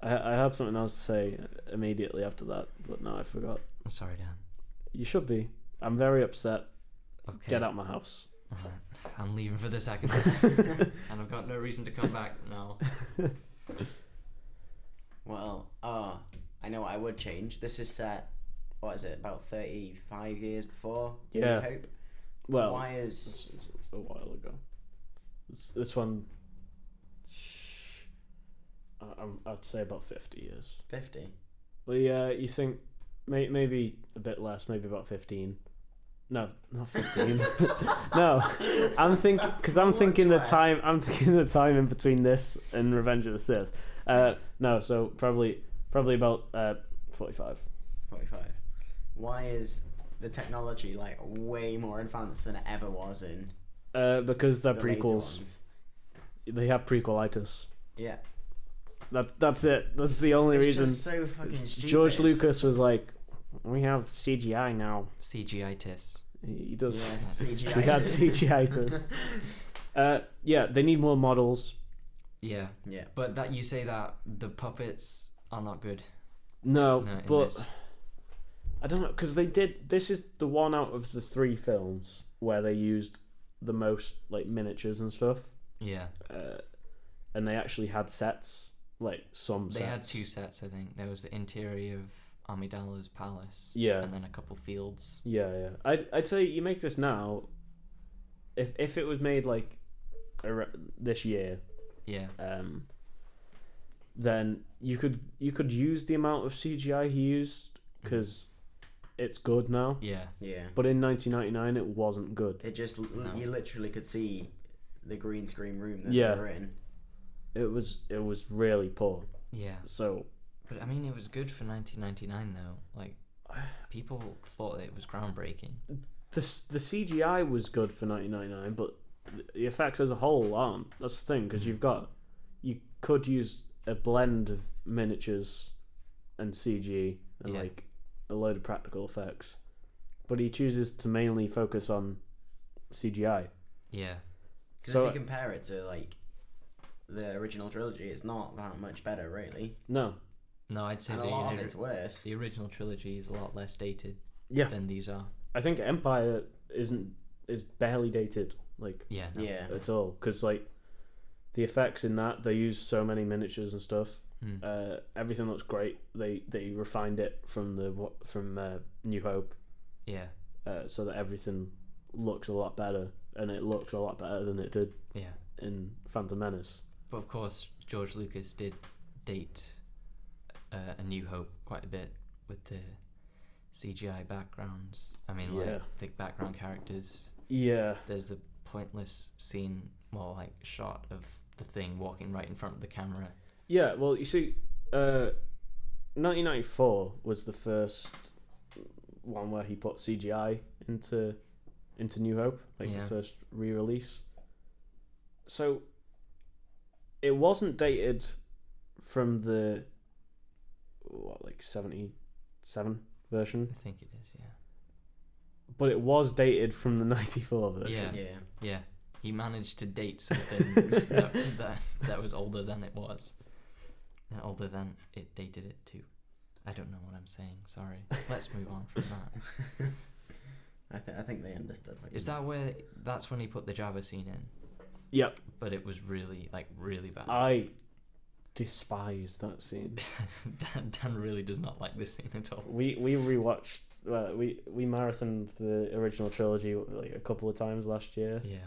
I had something else to say immediately after that, but no, I forgot. I'm sorry, Dan. You should be. I'm very upset. Okay. Get out my house. Alright. I'm leaving for the second time. And I've got no reason to come back now. Well, I know what I would change. This is set, what is it, about 35 years before New Hope? Well, why is... This is a while ago. This one... I'd say about 50 years. 50? Well, yeah, you think maybe a bit less, maybe about 15. No, not 15. No, I'm thinking the time in between this and Revenge of the Sith. No, so probably about 45. 45. Why is the technology like way more advanced than it ever was in? Because they're prequels. They have prequelitis. Yeah. That's it. That's the only reason. Just so fucking stupid. George Lucas was like, we have CGI now. CGI-tis. He does. Yeah, CGI. We had CGI-tis. Yeah, they need more models. Yeah. Yeah. But that you say that the puppets are not good. No, but I don't know, because they did. This is the one out of the 3 films where they used the most like miniatures and stuff. Yeah. And they actually had sets, like some sets. They had 2 sets, I think. There was the interior of Amidala's palace. Yeah. And then a couple fields. Yeah. I'd say you make this now. If it was made like this year. Yeah. Then you could use the amount of CGI he used, because it's good now. Yeah. Yeah. But in 1999, it wasn't good. It just you literally could see the green screen room that they were in. It was really poor. Yeah. So. But I mean, it was good for 1999 though. Like, people thought it was groundbreaking. The CGI was good for 1999, but the effects as a whole aren't. That's the thing, because you could use a blend of miniatures and CG and like a load of practical effects, but he chooses to mainly focus on CGI. Yeah. So if you compare it to like the original trilogy, it's not that much better, really. No, I'd say a lot of it's worse. The original trilogy is a lot less dated. Yeah. Than these are. I think Empire is barely dated. like Yeah. at all, because like the effects in that, they use so many miniatures and stuff. Everything looks great. They refined it from New Hope, Yeah. so that everything looks a lot better, and it looks a lot better than it did in Phantom Menace. But of course, George Lucas did date A New Hope quite a bit with the CGI backgrounds. I mean, like the background characters. Yeah. There's a pointless scene, shot of the Thing walking right in front of the camera. Yeah, well, you see, 1994 was the first one where he put CGI into New Hope, the first re-release. So it wasn't dated from the 77 version. I think it is, yeah. But it was dated from the 94 version. Yeah. He managed to date something that was older than it was. Older than it dated it to. I don't know what I'm saying. Sorry. Let's move on from that. I think they understood. Is that that's when he put the Java scene in? Yep. But it was really bad. I despise that scene. Dan really does not like this scene at all. We rewatched. We marathoned the original trilogy a couple of times last year. Yeah.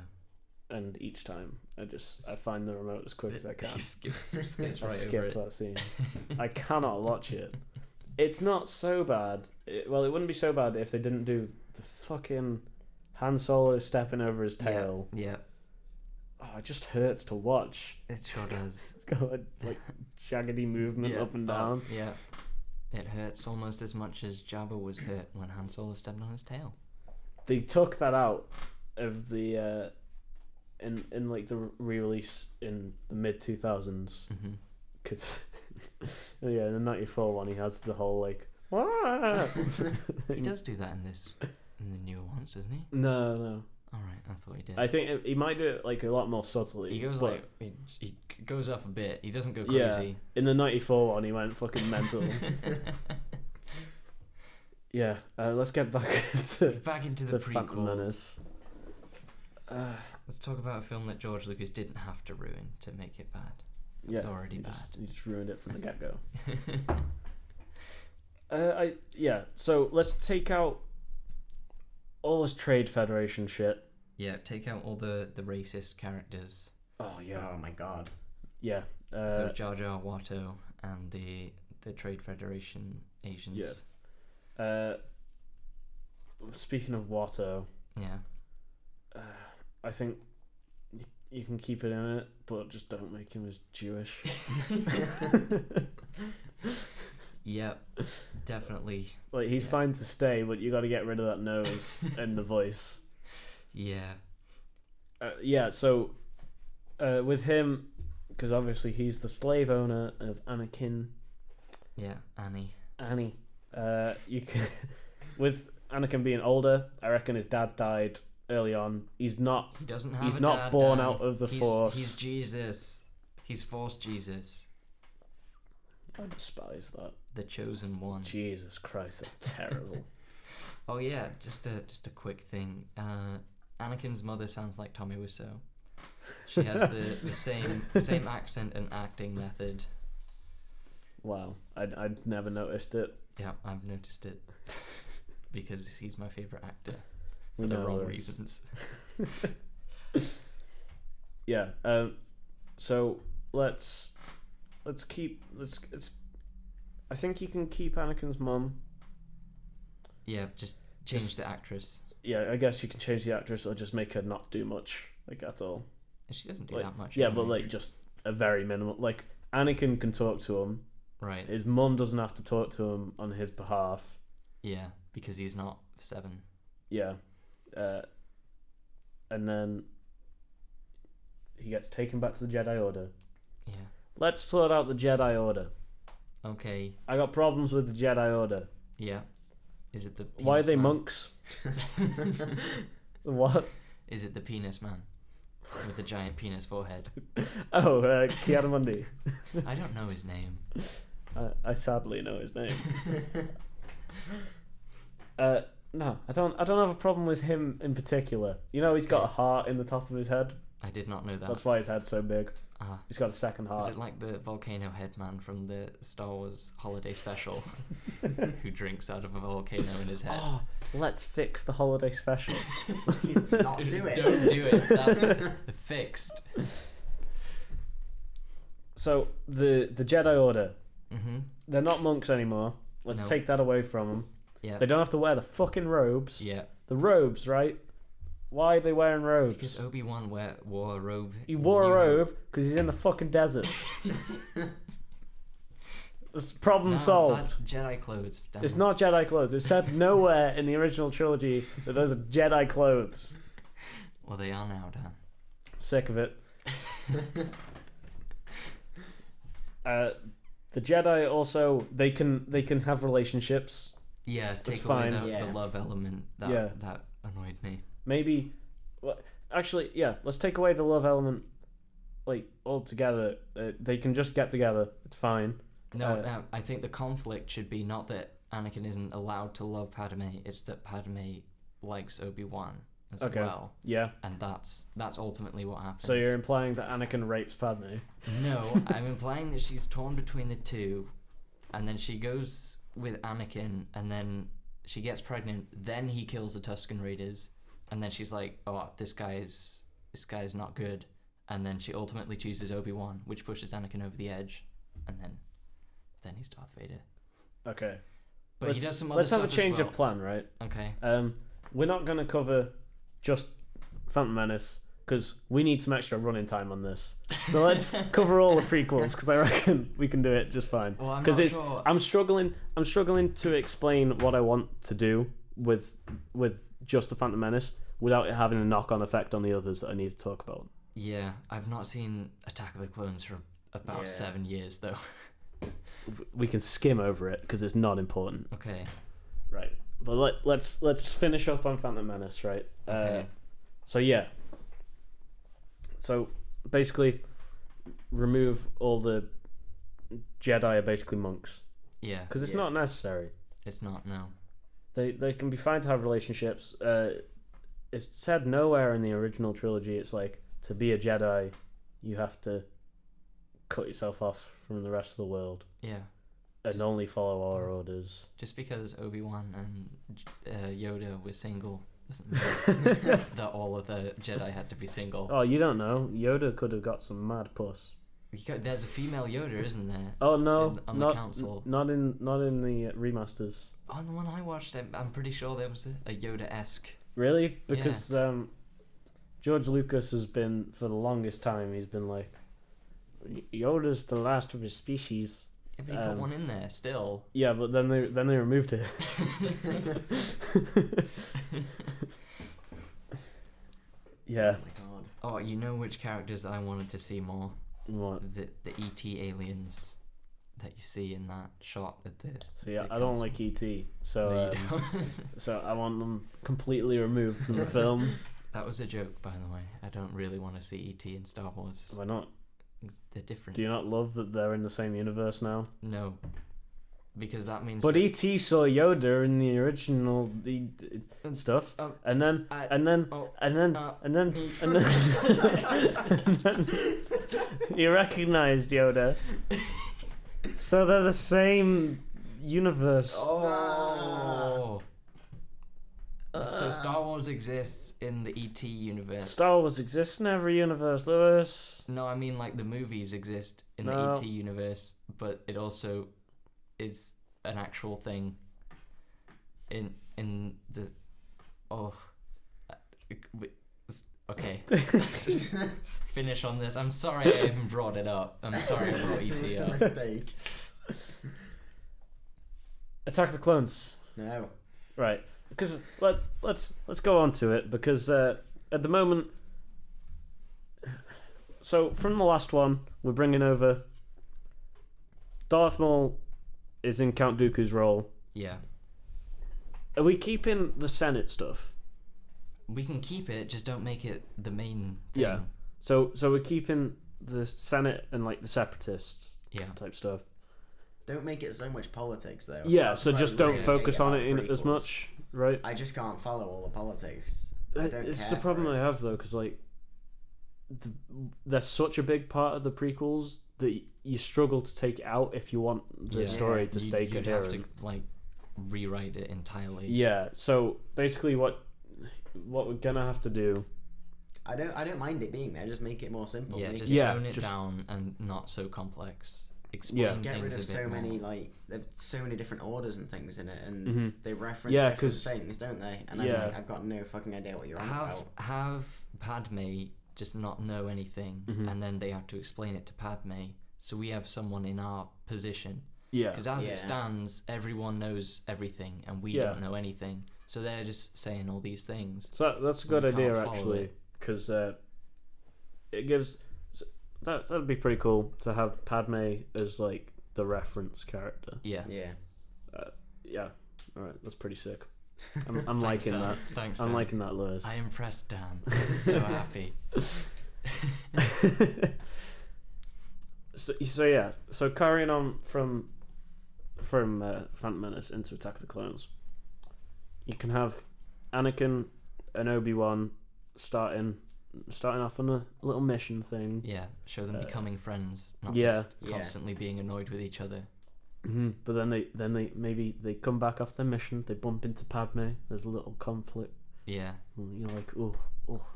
And each time, I find the remote as quick as I can. I skip that scene. I cannot watch it. It's not so bad. It wouldn't be so bad if they didn't do the fucking Han Solo stepping over his tail. Yeah. Oh, it just hurts to watch. It sure does. It's got like jaggedy movement up and down. Yeah. It hurts almost as much as Jabba was hurt when Han Solo stepped on his tail. They took that out of the in the re-release in the mid 2000s. Cause in the 94 one he has the whole he does do that in the newer ones, doesn't he? No. All right, I thought he did. I think he might do it a lot more subtly. He goes he goes off a bit. He doesn't go crazy. Yeah, in the 94 one he went fucking mental. Yeah, let's get back into the prequels. Phantom Menace. Let's talk about a film that George Lucas didn't have to ruin to make it bad. It's already bad. He just ruined it from the get-go. So let's take out all this Trade Federation shit. Yeah, take out all the racist characters. Oh yeah. Oh my god. Yeah. So Jar Jar Watto and the Trade Federation agents. Yeah. Speaking of Watto. Yeah. I think you can keep it in it, but just don't make him as Jewish. Yep, definitely. He's fine to stay, but you got to get rid of that nose and the voice. Yeah. So with him, because obviously he's the slave owner of Anakin. Yeah, Annie. You can, with Anakin being older, I reckon his dad died early on. He's not. He doesn't have. He's a not dad, born Dan. out of the Force. He's Jesus. He's Force Jesus. I despise that. The chosen one. Jesus Christ, that's terrible. Oh yeah, just a quick thing. Anakin's mother sounds like Tommy Wiseau. She has the same accent and acting method. Wow, I'd never noticed it. Yeah, I've noticed it because he's my favorite actor for the wrong reasons. Yeah. So let's I think you can keep Anakin's mum. Yeah, just change the actress. Yeah, I guess you can change the actress or just make her not do much, at all. She doesn't do that much. Yeah, anyway. But just a very minimal. Anakin can talk to him. Right. His mum doesn't have to talk to him on his behalf. Yeah, because he's not 7. Yeah. And then he gets taken back to the Jedi Order. Yeah. Let's sort out the Jedi Order. Okay. I got problems with the Jedi Order. Yeah. Is it the Why are they monks? What? Is it the penis man with the giant penis forehead? Oh, Kiadamundi. I don't know his name. I sadly know his name. No, I don't have a problem with him in particular. You know, he's got a heart in the top of his head. I did not know that. That's why his head's so big. He's got a second heart. Is it like the volcano headman from the Star Wars holiday special who drinks out of a volcano in his head? Oh, let's fix the holiday special. Not do it. Don't do it. That's fixed. So the Jedi Order, Mm-hmm. they're not monks anymore. Let's take that away from them. Yeah. They don't have to wear the fucking robes. Yeah. The robes, right? Why are they wearing robes? Because Obi-Wan wore a robe. He wore a robe because he's in the fucking desert. This problem solved. That's Jedi clothes. Damn. It's not Jedi clothes. It said nowhere in the original trilogy that those are Jedi clothes. Well, they are now, Dan. Sick of it. The Jedi also they can have relationships. Yeah, That's take away fine. the love element. That annoyed me. Maybe, well, actually, yeah. Let's take away the love element, like altogether. They can just get together. It's fine. No, I think the conflict should be not that Anakin isn't allowed to love Padme. It's that Padme likes Obi-Wan as well. Yeah. And that's ultimately what happens. So you're implying that Anakin rapes Padme? No, I'm implying that she's torn between the two, and then she goes with Anakin, and then she gets pregnant. Then he kills the Tusken Raiders, and then she's like, "Oh, this guy's not good." And then she ultimately chooses Obi-Wan, which pushes Anakin over the edge, and then he's Darth Vader. Okay. But he does some other Let's have stuff a change as well. of plan, right? Okay. We're not going to cover just Phantom Menace because we need some extra running time on this. So let's cover all the prequels because I reckon we can do it just fine. Well, I'm not sure. I'm struggling to explain what I want to do with just the Phantom Menace without it having a knock-on effect on the others that I need to talk about. Yeah, I've not seen Attack of the Clones for about 7 years though. We can skim over it because it's not important. Okay. Right. But let's finish up on Phantom Menace, right? Okay. So basically, remove all the Jedi are basically monks. Yeah. Because it's not necessary. It's not, no. They can be fine to have relationships. It's said nowhere in the original trilogy. It's like to be a Jedi, you have to cut yourself off from the rest of the world. Yeah. And only follow our orders. Just because Obi-Wan and Yoda were single doesn't mean that all of the Jedi had to be single. Oh, you don't know. Yoda could have got some mad puss. There's a female Yoda, isn't there? Oh no, on not the council. Not in the remasters. On the one I watched, I'm pretty sure there was a Yoda-esque. Really? Because George Lucas has been, for the longest time, he's been like, Yoda's the last of his species. If he put one in there, still. Yeah, but then they removed it. Yeah. Oh my god. Oh, you know which characters I wanted to see more? What? The ET aliens that you see in that shot at the. So yeah, the I don't council. like ET. So No, you don't. so I want them completely removed from the film. That was a joke, by the way. I don't really want to see ET in Star Wars. Why not? They're different. Do you not love that they're in the same universe now? No, because that means. But that... ET saw Yoda in the original stuff, and then he recognized Yoda. So they're the same universe. Oh. So Star Wars exists in the ET universe. Star Wars exists in every universe, Lewis. No, I mean like the movies exist in the ET universe, but it also is an actual thing in the okay. Finish on this. I'm sorry I even brought it up. I'm sorry I brought ET It's a up. mistake. Attack of the Clones. No. Right. Because let's go on to it because at the moment, so from the last one we're bringing over Darth Maul is in Count Dooku's role. Yeah. Are we keeping the Senate stuff? We can keep it, just don't make it the main thing. Yeah. So we're keeping the Senate and like the Separatists Yeah. type stuff. Don't make it so much politics, though. Yeah, That's so what just I don't really focus hate on about it in as prequels. much, right? I just can't follow all the politics. I don't It's care the problem for I it. have though, because like they're such a big part of the prequels that you struggle to take it out if you want the story to stay You'd coherent. have to like rewrite it entirely. Yeah, so basically what we're gonna have to do. I don't mind it being there. Just make it more simple. Yeah, Make just it, tone it down and not so complex. Explain get rid things of a so bit many more. there's so many different orders and things in it, and they reference Yeah, different 'cause- things, don't they? And yeah. I'm like, I've got no fucking idea what you're on about. Have Padme just not know anything, and then they have to explain it to Padme. So we have someone in our position. Yeah, Because as Yeah. it stands, everyone knows everything, and we don't know anything. So they're just saying all these things. so that's a good We can't idea follow actually, it. because it gives that'd be pretty cool to have Padme as like the reference character. Yeah. Yeah. Yeah, all right, that's pretty sick. I'm Thanks, liking Dan. that. Thanks, I'm Dan. liking that, Lewis. I impressed Dan. I'm so happy. So carrying on from Phantom Menace into Attack of the Clones, you can have Anakin and Obi-Wan starting off on a little mission thing. Yeah, show them becoming friends, not yeah. just constantly being annoyed with each other. But then they maybe they come back off their mission. They bump into Padme. There's a little conflict. Yeah. You're like, oh,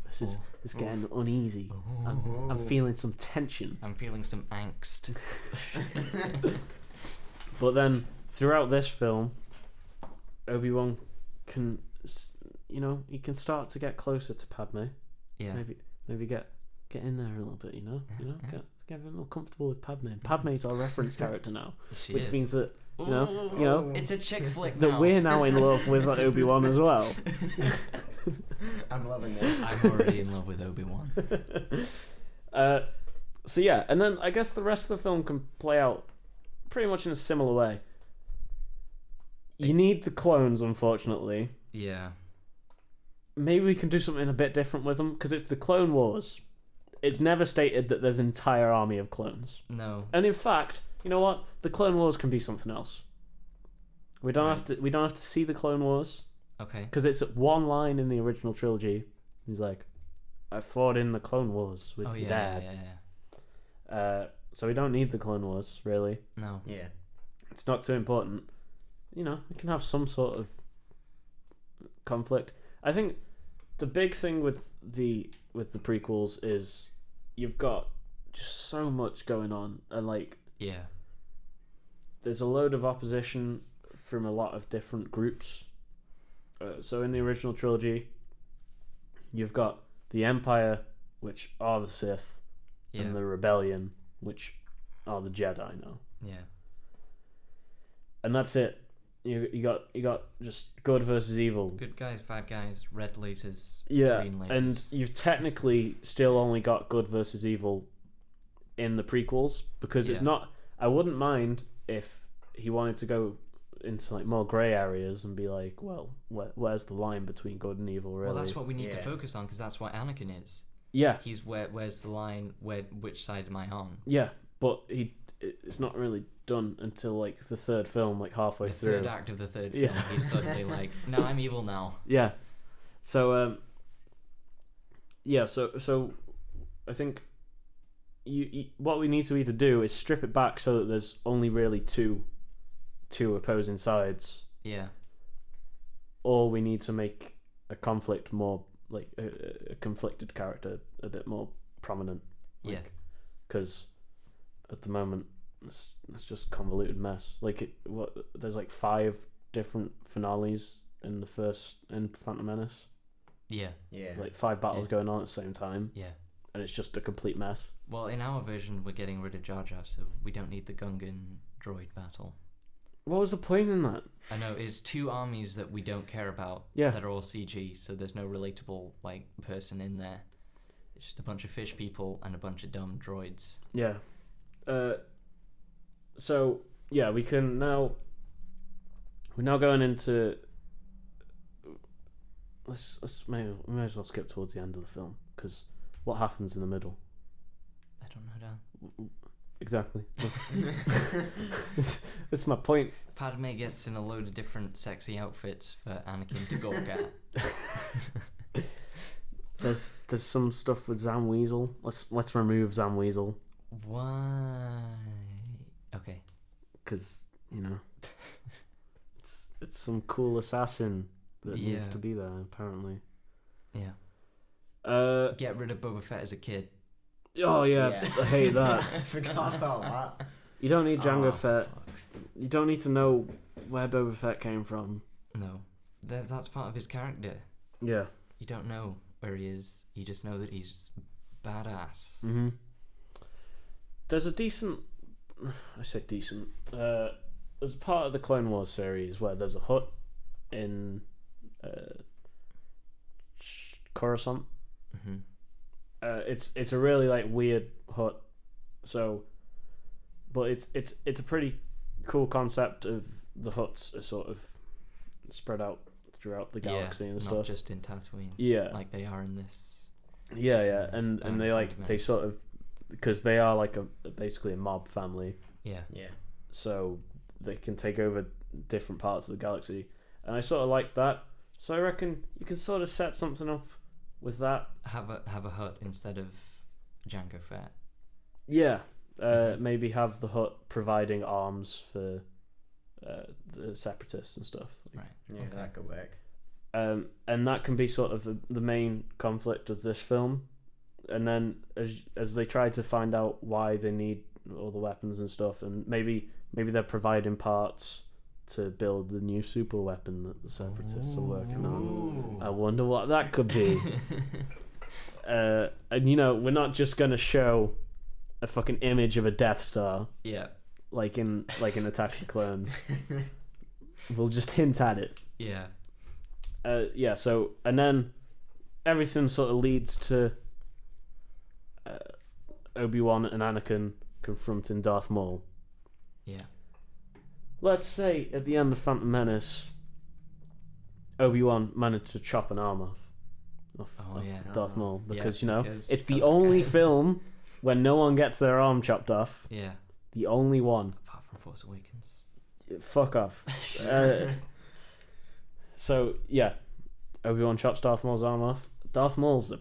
this is getting uneasy. I'm feeling some tension. I'm feeling some angst. But then throughout this film, Obi-Wan can, he can start to get closer to Padme. Yeah. Maybe get in there a little bit. Get a little comfortable with Padme. And Padme's our reference character now, She which is. means that you know It's a chick flick that now. we're now in love with Obi-Wan as well. I'm loving this. I'm already in love with Obi-Wan. So yeah, and then I guess the rest of the film can play out pretty much in a similar way. You need the clones, unfortunately. Yeah. Maybe we can do something a bit different with them, because it's the Clone Wars. It's never stated that there's an entire army of clones. No. And in fact, you know what? The Clone Wars can be something else. We don't have to see the Clone Wars, Okay. because it's one line in the original trilogy. He's like, I fought in the Clone Wars with your dad. Yeah. So we don't need the Clone Wars, really. No. Yeah. It's not too important. We can have some sort of conflict. I think the big thing with the prequels is you've got just so much going on, and like Yeah. there's a load of opposition from a lot of different groups. So in the original trilogy, you've got the Empire, which are the Sith, Yeah. and the Rebellion, which are the Jedi now. Yeah. And that's it. You got just good versus evil. Good guys, bad guys, red lasers, Yeah, green lasers. and you've technically still only got good versus evil in the prequels, because it's Yeah. not. I wouldn't mind if he wanted to go into like more grey areas and be like, well, where's the line between good and evil? Really? Well, that's what we need to Yeah. focus on, because that's what Anakin is. Yeah, He's where's the line? Which side am I on? yeah, but it's not really done until like the third film, like halfway The through. third act of the third Yeah. film, he's suddenly like, "No, I'm evil now." Yeah. So so I think you what we need to either do is strip it back so that there's only really two opposing sides, Yeah. or we need to make a conflict more like a conflicted character a bit more prominent. Yeah. Because at the moment it's just convoluted mess. Like there's like 5 different finales in Phantom Menace. Yeah. Yeah. Like 5 battles going on at the same time, Yeah. and it's just a complete mess. Well, in our version, we're getting rid of Jar Jar, so we don't need the Gungan droid battle. What was the point in that? I know, it's 2 armies that we don't care about. Yeah. That are all CG, so there's no relatable like person in there. It's just a bunch of fish people and a bunch of dumb droids. Yeah. So yeah, we're now going into. Let's we may as well skip towards the end of the film, because what happens in the middle? I don't know, Dan. exactly. That's my point. Padme gets in a load of different sexy outfits for Anakin to gawk at. There's some stuff with Zam Weasel. Let's remove Zam Weasel. Why? Okay. Because it's some cool assassin that needs to be there apparently. Yeah. Get rid of Boba Fett as a kid. Oh yeah. I hate that. I forgot about that. You don't need Jango Fett. Fuck. You don't need to know where Boba Fett came from. No. That's part of his character. Yeah. You don't know where he is. You just know that he's badass. Mm-hmm. There's a decent... I say decent. There's part of the Clone Wars series where there's a hut in Coruscant. Mm-hmm. It's a really like weird hut. So, but it's a pretty cool concept of the huts are sort of spread out throughout the galaxy and stuff. Not just in Tatooine. Yeah, like they are in this. Yeah, and they sort of, because they are like basically a mob family. Yeah. So they can take over different parts of the galaxy, and I sort of like that. So I reckon you can sort of set something up with that. Have a hut instead of Jango Fett. Yeah. Maybe have the hut providing arms for the separatists and stuff. Right. Yeah, okay. That could work. And that can be sort of the main conflict of this film. And then as they try to find out why they need all the weapons and stuff, and maybe they're providing parts to build the new super weapon that the separatists are working on. I wonder what that could be. And we're not just gonna show a fucking image of a Death Star. Yeah. Like in Attack of the Clones. We'll just hint at it. Yeah. Yeah. So and then everything sort of leads to Obi-Wan and Anakin confronting Darth Maul. Yeah. Let's say at the end of Phantom Menace, Obi-Wan managed to chop an arm off Darth Maul because it's the only film where no one gets their arm chopped off. Yeah. The only one. Apart from Force Awakens. Fuck off. So yeah, Obi-Wan chops Darth Maul's arm off. Darth Maul's a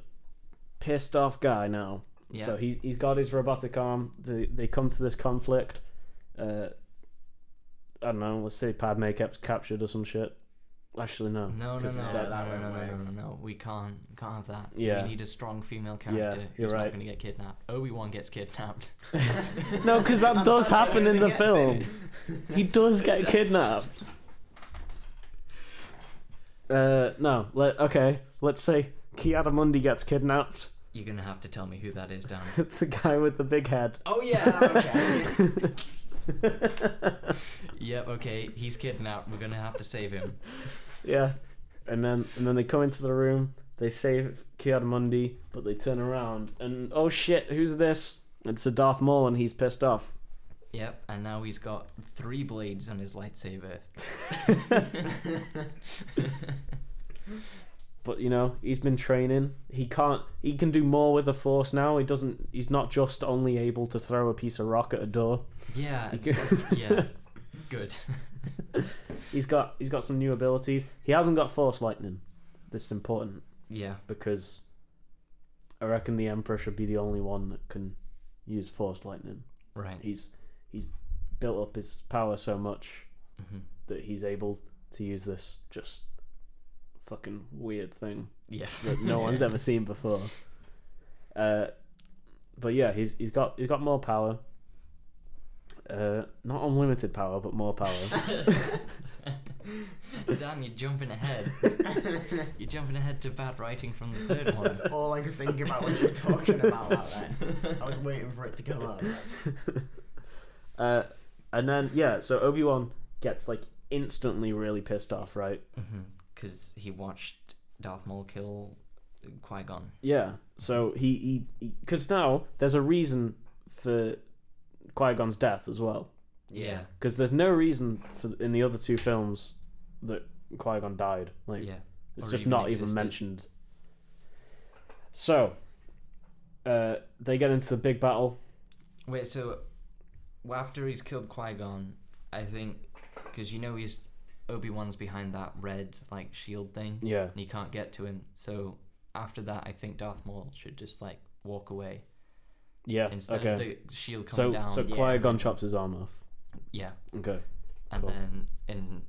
pissed off guy now. Yeah. So he's got his robotic arm. They come to this conflict. I don't know. Let's say Padme gets captured or some shit. Actually, no. No. We can't have that. Yeah. We need a strong female character who's not going to get kidnapped. Obi-Wan gets kidnapped. No, because that does happen in the film. He does get kidnapped. No. Let's say Ki-Adi-Mundi gets kidnapped. You're going to have to tell me who that is, Dan. It's the guy with the big head. Oh, yes. Okay. Yep, okay. He's kidnapped. We're going to have to save him. Yeah. And then they come into the room. They save Ki-Adi-Mundi, but they turn around and, oh shit, who's this? It's a Darth Maul and he's pissed off. Yep, and now he's got 3 blades on his lightsaber. But he's been training. He can do more with the Force now. He's not just only able to throw a piece of rock at a door. Yeah. Yeah. Good. He's got some new abilities. He hasn't got Force Lightning. This is important. Yeah. Because I reckon the Emperor should be the only one that can use Force Lightning. Right. He's built up his power so much that he's able to use this just fucking weird thing that no one's ever seen before. But yeah, he's got more power. Not unlimited power, but more power. Dan, you're jumping ahead. You're jumping ahead to bad writing from the third one. That's all I could think about when you were talking about that then. I was waiting for it to come up. And then so Obi-Wan gets like instantly really pissed off, right? Because he watched Darth Maul kill Qui-Gon. Yeah, so he because now there's a reason for Qui-Gon's death as well. Yeah. Because there's no reason in the other 2 films that Qui-Gon died. It's just not even mentioned. So, they get into the big battle. Wait, so after he's killed Qui-Gon, I think, because he's Obi-Wan's behind that red like shield thing. Yeah. And he can't get to him. So after that, I think Darth Maul should just like walk away. Yeah. Instead of the shield So coming down. so Qui-Gon chops his arm off. Yeah. Okay. And Cool.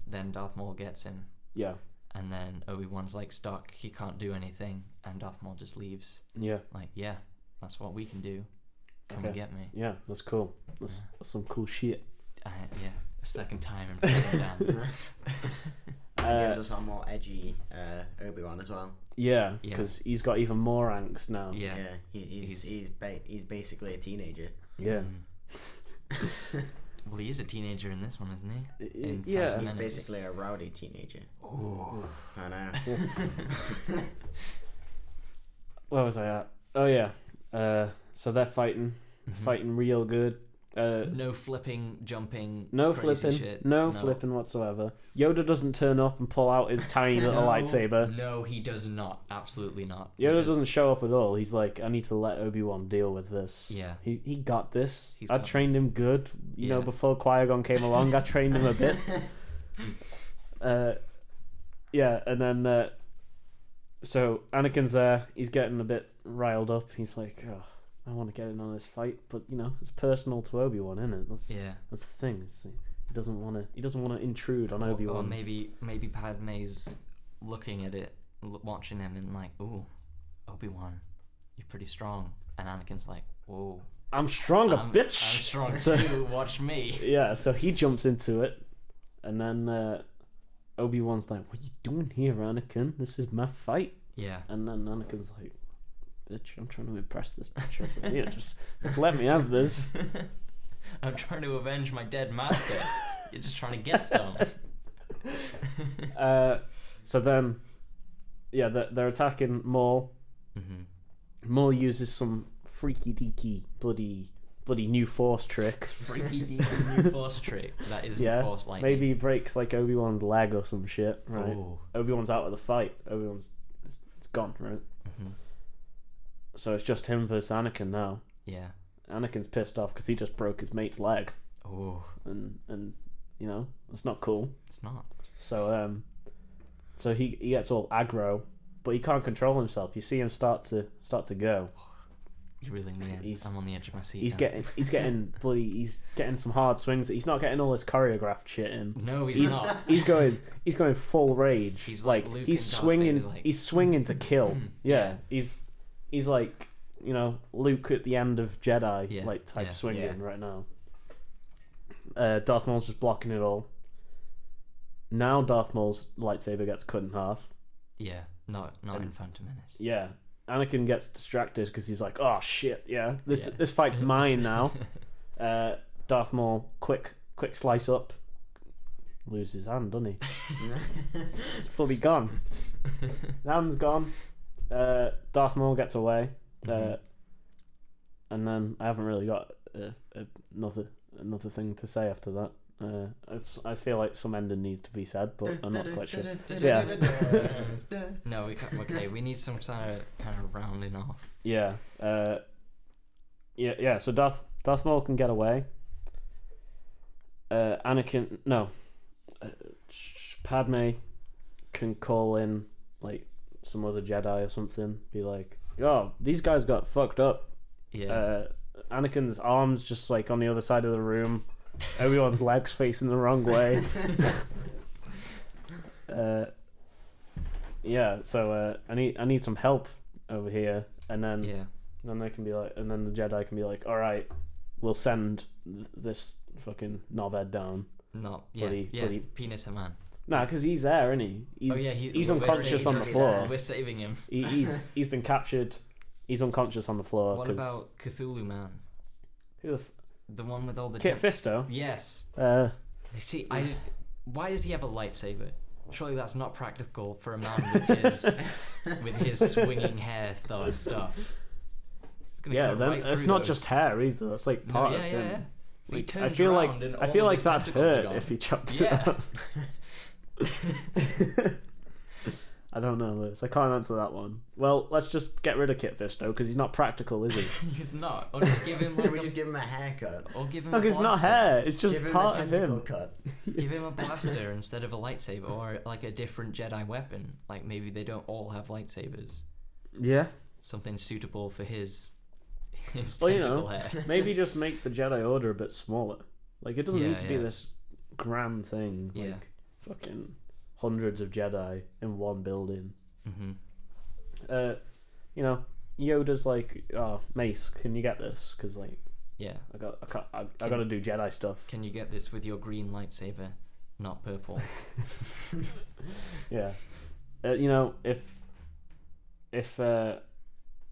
then Darth Maul gets him. Yeah. And then Obi-Wan's like stuck. He can't do anything, and Darth Maul just leaves. Yeah. Like, yeah, that's what we can do. Come and get me. Yeah, that's cool. That's some cool shit. Yeah, a second time and bring him down. It gives us a more edgy Obi-Wan as well. Yeah, because he's got even more angst now. Yeah. He's basically a teenager. Yeah. Well, he is a teenager in this one, isn't he? In Yeah. He's basically a rowdy teenager. Oh. I know. Where was I at? Oh yeah. So they're fighting real good. No flipping, jumping, no crazy flipping, shit. no flipping whatsoever. Yoda doesn't turn up and pull out his tiny little lightsaber. No, he does not. Absolutely not. Yoda doesn't show up at all. He's like, I need to let Obi-Wan deal with this. Yeah. He got this. He's I got trained him good. You know, before Qui-Gon came along, I trained him a bit. Yeah, and then so Anakin's there. He's getting a bit riled up. He's like, oh, I want to get in on this fight, but it's personal to Obi-Wan, isn't it? That's the thing. He doesn't want to intrude on Obi-Wan. Or maybe Padme's looking at it, watching him, and like, ooh, Obi-Wan, you're pretty strong. And Anakin's like, whoa, I'm stronger, bitch. I'm strong too. Watch me. Yeah, so he jumps into it, and then Obi-Wan's like, what are you doing here, Anakin? This is my fight. Yeah. And then Anakin's like, bitch, I'm trying to impress this bitch over here. Just let me have this. I'm trying to avenge my dead master. You're just trying to get some. So then, they're attacking Maul. Mm-hmm. Maul uses some freaky deaky bloody new Force trick. Freaky deaky new Force trick. That is Force lightning. Maybe he breaks like Obi-Wan's leg or some shit. Right. Ooh. Obi-Wan's out of the fight. It's gone, right? Mm-hmm. So it's just him versus Anakin now. Yeah. Anakin's pissed off because he just broke his mate's leg. Oh. And it's not cool. It's not. So he gets all aggro, but he can't control himself. You see him start to go. You're reeling me in. I'm on the edge of my seat. He's getting some hard swings. He's not getting all this chorearrhed shit in. No, he's not. He's going full rage. He's like Luke he's swinging. Like... He's swinging to kill. Yeah. He's like Luke at the end of Jedi type swinging right now. Darth Maul's just blocking it all. Now Darth Maul's lightsaber gets cut in half. Yeah, not in Phantom Menace. Yeah. Anakin gets distracted because he's like, oh shit, this fight's mine now. Darth Maul, quick slice up, loses his hand, doesn't he? It's fully gone. The hand's gone. Darth Maul gets away, and then I haven't really got another thing to say after that. I feel like some ending needs to be said, but I'm not quite sure. Yeah. No, we can't. Okay, we need some kind of rounding off. Yeah. Yeah. So Darth Maul can get away. Padme can call in like some other Jedi or something. Be like, oh, these guys got fucked up. Yeah. Anakin's arms just like on the other side of the room. Everyone's legs facing the wrong way. So I need some help over here, and then they can be like, and then the Jedi can be like, all right, we'll send this fucking knobhead down. Bloody penis a man. Nah, because he's there, isn't he? He's unconscious on the floor. We're saving him. He's been captured. He's unconscious on the floor. What about Cthulhu Man? Who the one with all the Kit Fisto? Yes. See, why does he have a lightsaber? Surely that's not practical for a man with his swinging hair stuff. Yeah, then it's not just hair either. It's like part of him. Yeah. Like, I feel like that'd hurt if he chopped it up. I don't know, Liz. I can't answer that one. Well, let's just get rid of Kit Fisto because he's not practical, is he? He's not. Or just give him like Can we just give him a haircut? or give him. Look, a it's not blaster. hair. It's just Give him part a of tentacle him. cut. Give him a blaster instead of a lightsaber, or like a different Jedi weapon. Like maybe they don't all have lightsabers. Yeah. Something suitable for his Well, tentacle hair. Maybe just make the Jedi Order a bit smaller. Like, it doesn't need to be this grand thing. Yeah. Like, fucking hundreds of Jedi in one building. Mm-hmm. Yoda's like, oh, Mace, can you get this? Because like, Yeah. I got to do Jedi stuff. Can you get this with your green lightsaber, not purple? Yeah.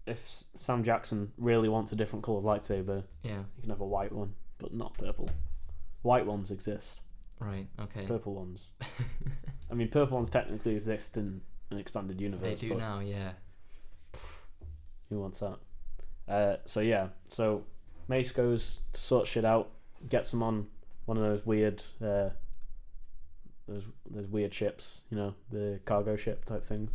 If Sam Jackson really wants a different colour lightsaber, Yeah. you can have a white one, but not purple. White ones exist. Right. Okay. Purple ones. I mean, purple ones technically exist in an expanded universe. They do but now. Yeah. who wants that? So Mace goes to sort shit out, gets them on one of those weird, those weird ships. The cargo ship type things.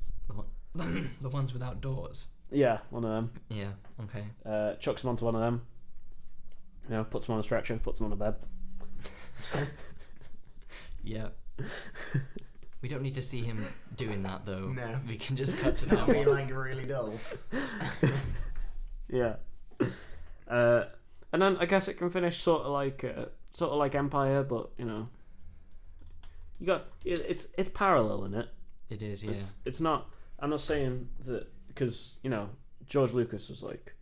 The ones without doors. Yeah, one of them. Yeah. Okay. Chucks him onto one of them. Puts him on a stretcher, puts him on a bed. Yeah. We don't need to see him doing that though. No. We can just cut to that That'd be one. like really dull. Yeah. And then I guess it can finish sort of like Empire, but you got it's parallel in it. It is. Yeah. It's not. I'm not saying that because George Lucas was like,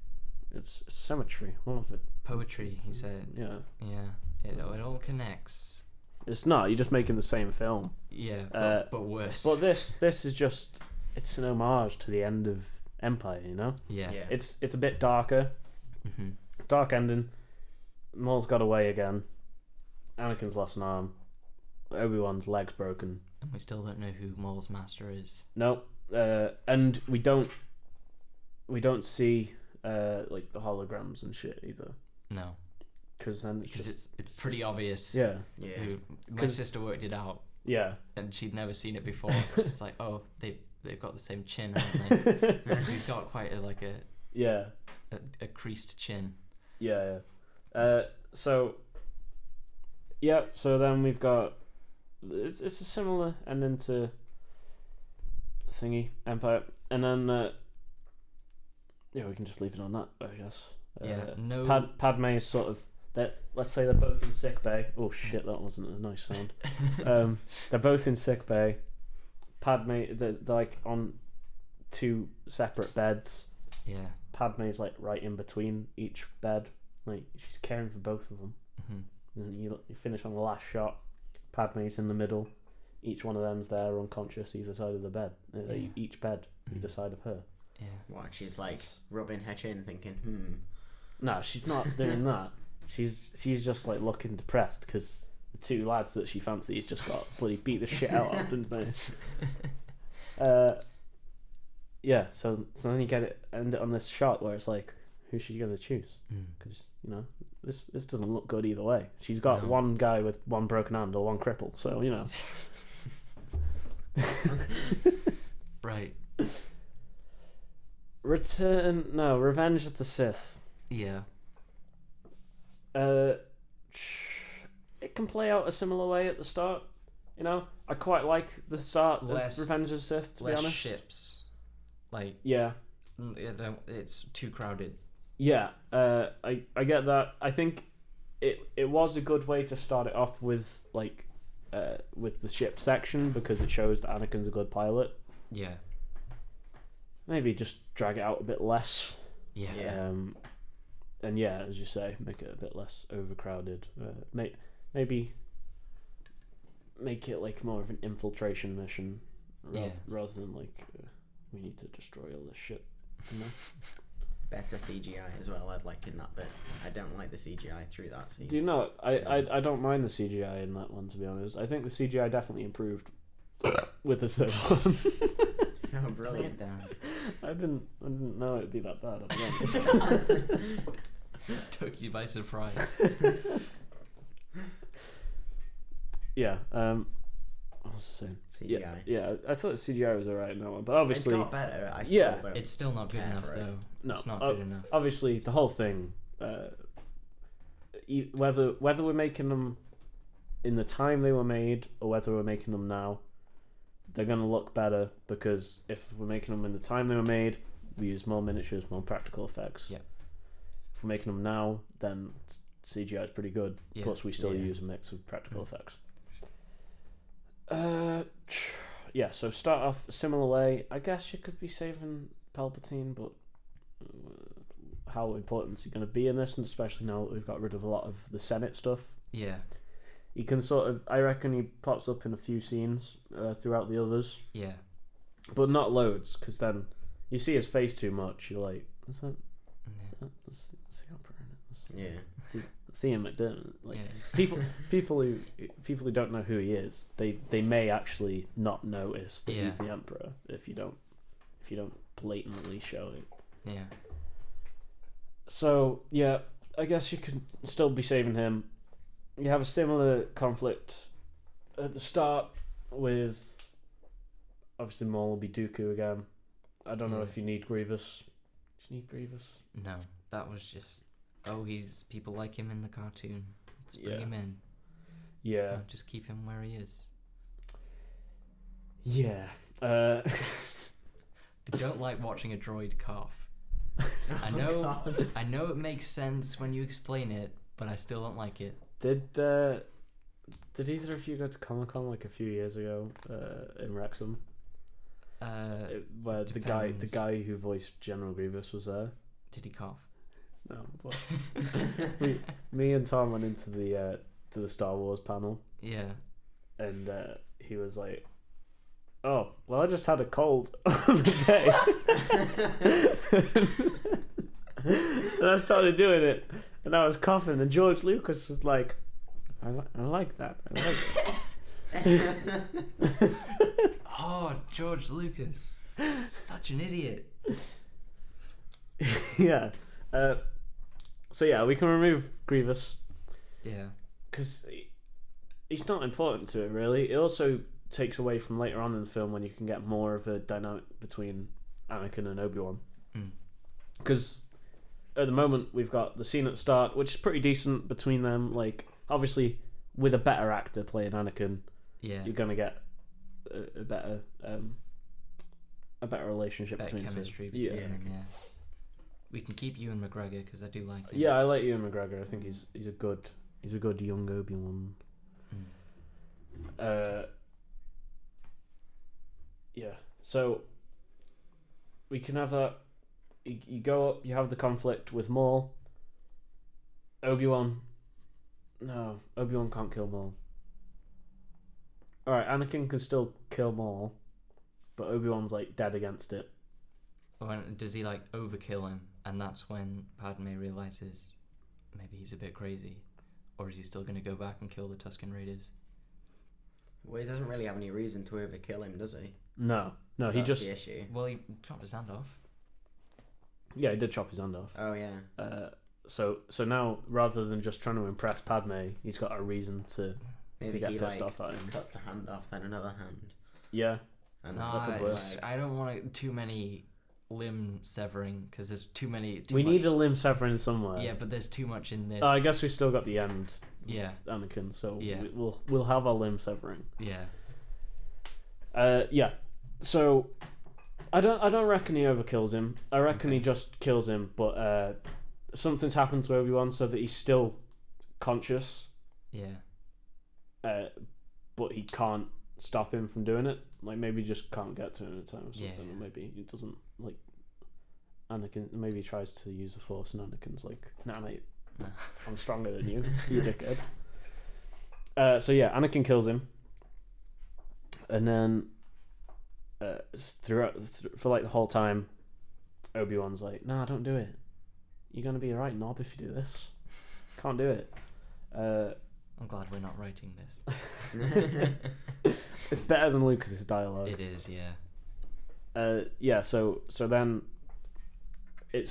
it's symmetry, all of it. Poetry. He said. Yeah. Yeah. It all connects. It's not. You're just making the same film. Yeah. But worse. But this is just it's an homage to the end of Empire. Yeah. It's a bit darker. Mm-hmm. Dark ending. Maul's got away again. Anakin's lost an arm. Obi-Wan's leg's broken. And we still don't know who Maul's master is. No, and we don't see like the holograms and shit either. No. Because it's pretty obvious. Yeah. Yeah. My sister worked it out, Yeah. and she'd never seen it before. She's like, oh, they've got the same chin, haven't they? And she's got quite a Yeah. a creased chin. Yeah. So then we've got it's a similar ending to thingy Empire, and then we can just leave it on that, I guess. No. Padme is sort of that. Let's say they're both in sick bay. Oh shit, that wasn't a nice sound. They're both in sick bay. Padme, they're like on two separate beds. Yeah. Padme's like right in between each bed. Like she's caring for both of them. Mm-hmm. And you finish on the last shot. Padme's in the middle. Each one of them's there unconscious either side of the bed. Each bed either side of her. Yeah. What? She's like rubbing her chin, thinking, No, she's not doing that. She's just like looking depressed because the two lads that she fancies just got bloody beat the shit out of, didn't they? So then you end it on this shot where it's like, who's she gonna choose? Because this doesn't look good either way. She's got one guy with one broken hand or one cripple, so Right. Revenge of the Sith. Yeah. It can play out a similar way at the start. I quite like the start of Revenge of the Sith, to be honest. Less ships. Like. Yeah. It's too crowded. Yeah. I get that. I think it was a good way to start it off with with the ship section because it shows that Anakin's a good pilot. Yeah. Maybe just drag it out a bit less. Yeah. And as you say, make it a bit less overcrowded. Maybe make it like more of an infiltration mission rather than like we need to destroy all this shit. better CGI as well. I'd like in that bit. I don't like the CGI through that scene. Do you know? I don't mind the CGI in that one, to be honest. I think the CGI definitely improved with the third one. Oh, brilliant! I didn't know it'd be that bad. I'll be honest. Took you by surprise. Yeah. What was I saying? CGI. Yeah, I thought the CGI was alright in that one, but obviously it's got better. I still don't it's still not good care enough for it. though. No, It's not good enough. Obviously, the whole thing, whether we're making them in the time they were made or whether we're making them now, they're gonna look better because if we're making them in the time they were made, we use more miniatures, more practical effects. Yeah. If we're making them now, then CGI is pretty good. Yeah. Plus, we still Yeah. use a mix of practical effects. Yeah. So start off a similar way. I guess you could be saving Palpatine, but how important is he going to be in this? And especially now that we've got rid of a lot of the Senate stuff. Yeah. He can sort of. I reckon he pops up in a few scenes throughout the others. Yeah. But not loads, because then you see his face too much. You're like, what's that? Yeah. That's the Emperor in it. Yeah. That's Ian McDermott. Like Yeah. people who don't know who he is, they may actually not notice that he's the Emperor if you don't blatantly show it. Yeah. So yeah, I guess you can still be saving him. You have a similar conflict at the start with obviously Maul will be Dooku again. I don't know if you need Grievous. Do you need Grievous? No, that was just he's people like him in the cartoon. Let's bring him in. Yeah. No, just keep him where he is. Yeah. I don't like watching a droid cough. I know it makes sense when you explain it, but I still don't like it. Did either of you go to Comic-Con like a few years ago in Wrexham? Where the guy who voiced General Grievous was there. Did he cough? No, but me and Tom went into the to the Star Wars panel. Yeah. And he was like, "Oh, well, I just had a cold on the day." And I started doing it, and I was coughing, and George Lucas was like, I like that. I like it." Oh, George Lucas. Such an idiot. Yeah. So yeah, we can remove Grievous. Yeah. Because he's not important to it, really. It also takes away from later on in the film when you can get more of a dynamic between Anakin and Obi-Wan. Because at the moment, we've got the scene at the start, which is pretty decent between them. Like, obviously, with a better actor playing Anakin, you're going to get a better relationship between chemistry two. between them, yeah. We can keep Ewan McGregor because I do like him. Yeah, I like Ewan McGregor. I think he's a good young Obi-Wan. Yeah. So we can have that. You go up. You have the conflict with Maul. Obi-Wan. No, Obi-Wan can't kill Maul. All right, Anakin can still kill Maul, but Obi-Wan's like dead against it. Does he like overkill him, and that's when Padme realizes maybe he's a bit crazy, or is he still going to go back and kill the Tusken Raiders? Well, he doesn't really have any reason to overkill him, does he? No, That's he just the issue. Well, he chopped his hand off. Yeah, he did chop his hand off. Oh yeah. So now rather than just trying to impress Padme, he's got a reason to get pissed off at him. Cuts a hand off, then another hand. Yeah. And I don't want too many limb severing because there's too many. We need a limb severing somewhere. Yeah, but there's too much in this. I guess we still got the end. Yeah. Anakin, so Yeah. we'll have our limb severing. Yeah. Yeah. So I don't reckon he overkills him. I reckon he just kills him, but something's happened to Obi-Wan so that he's still conscious. Yeah. But he can't stop him from doing it. Like maybe he just can't get to him at a time or something. Yeah. Or maybe he doesn't like Anakin. Maybe he tries to use the Force and Anakin's like, "Nah, mate, I'm stronger than you, you dickhead." So yeah, Anakin kills him, and then for like the whole time, Obi-Wan's like, "Nah, don't do it. You're gonna be a right knob if you do this. Can't do it." I'm glad we're not writing this. It's better than Lucas's dialogue. It is, yeah. Yeah. So then it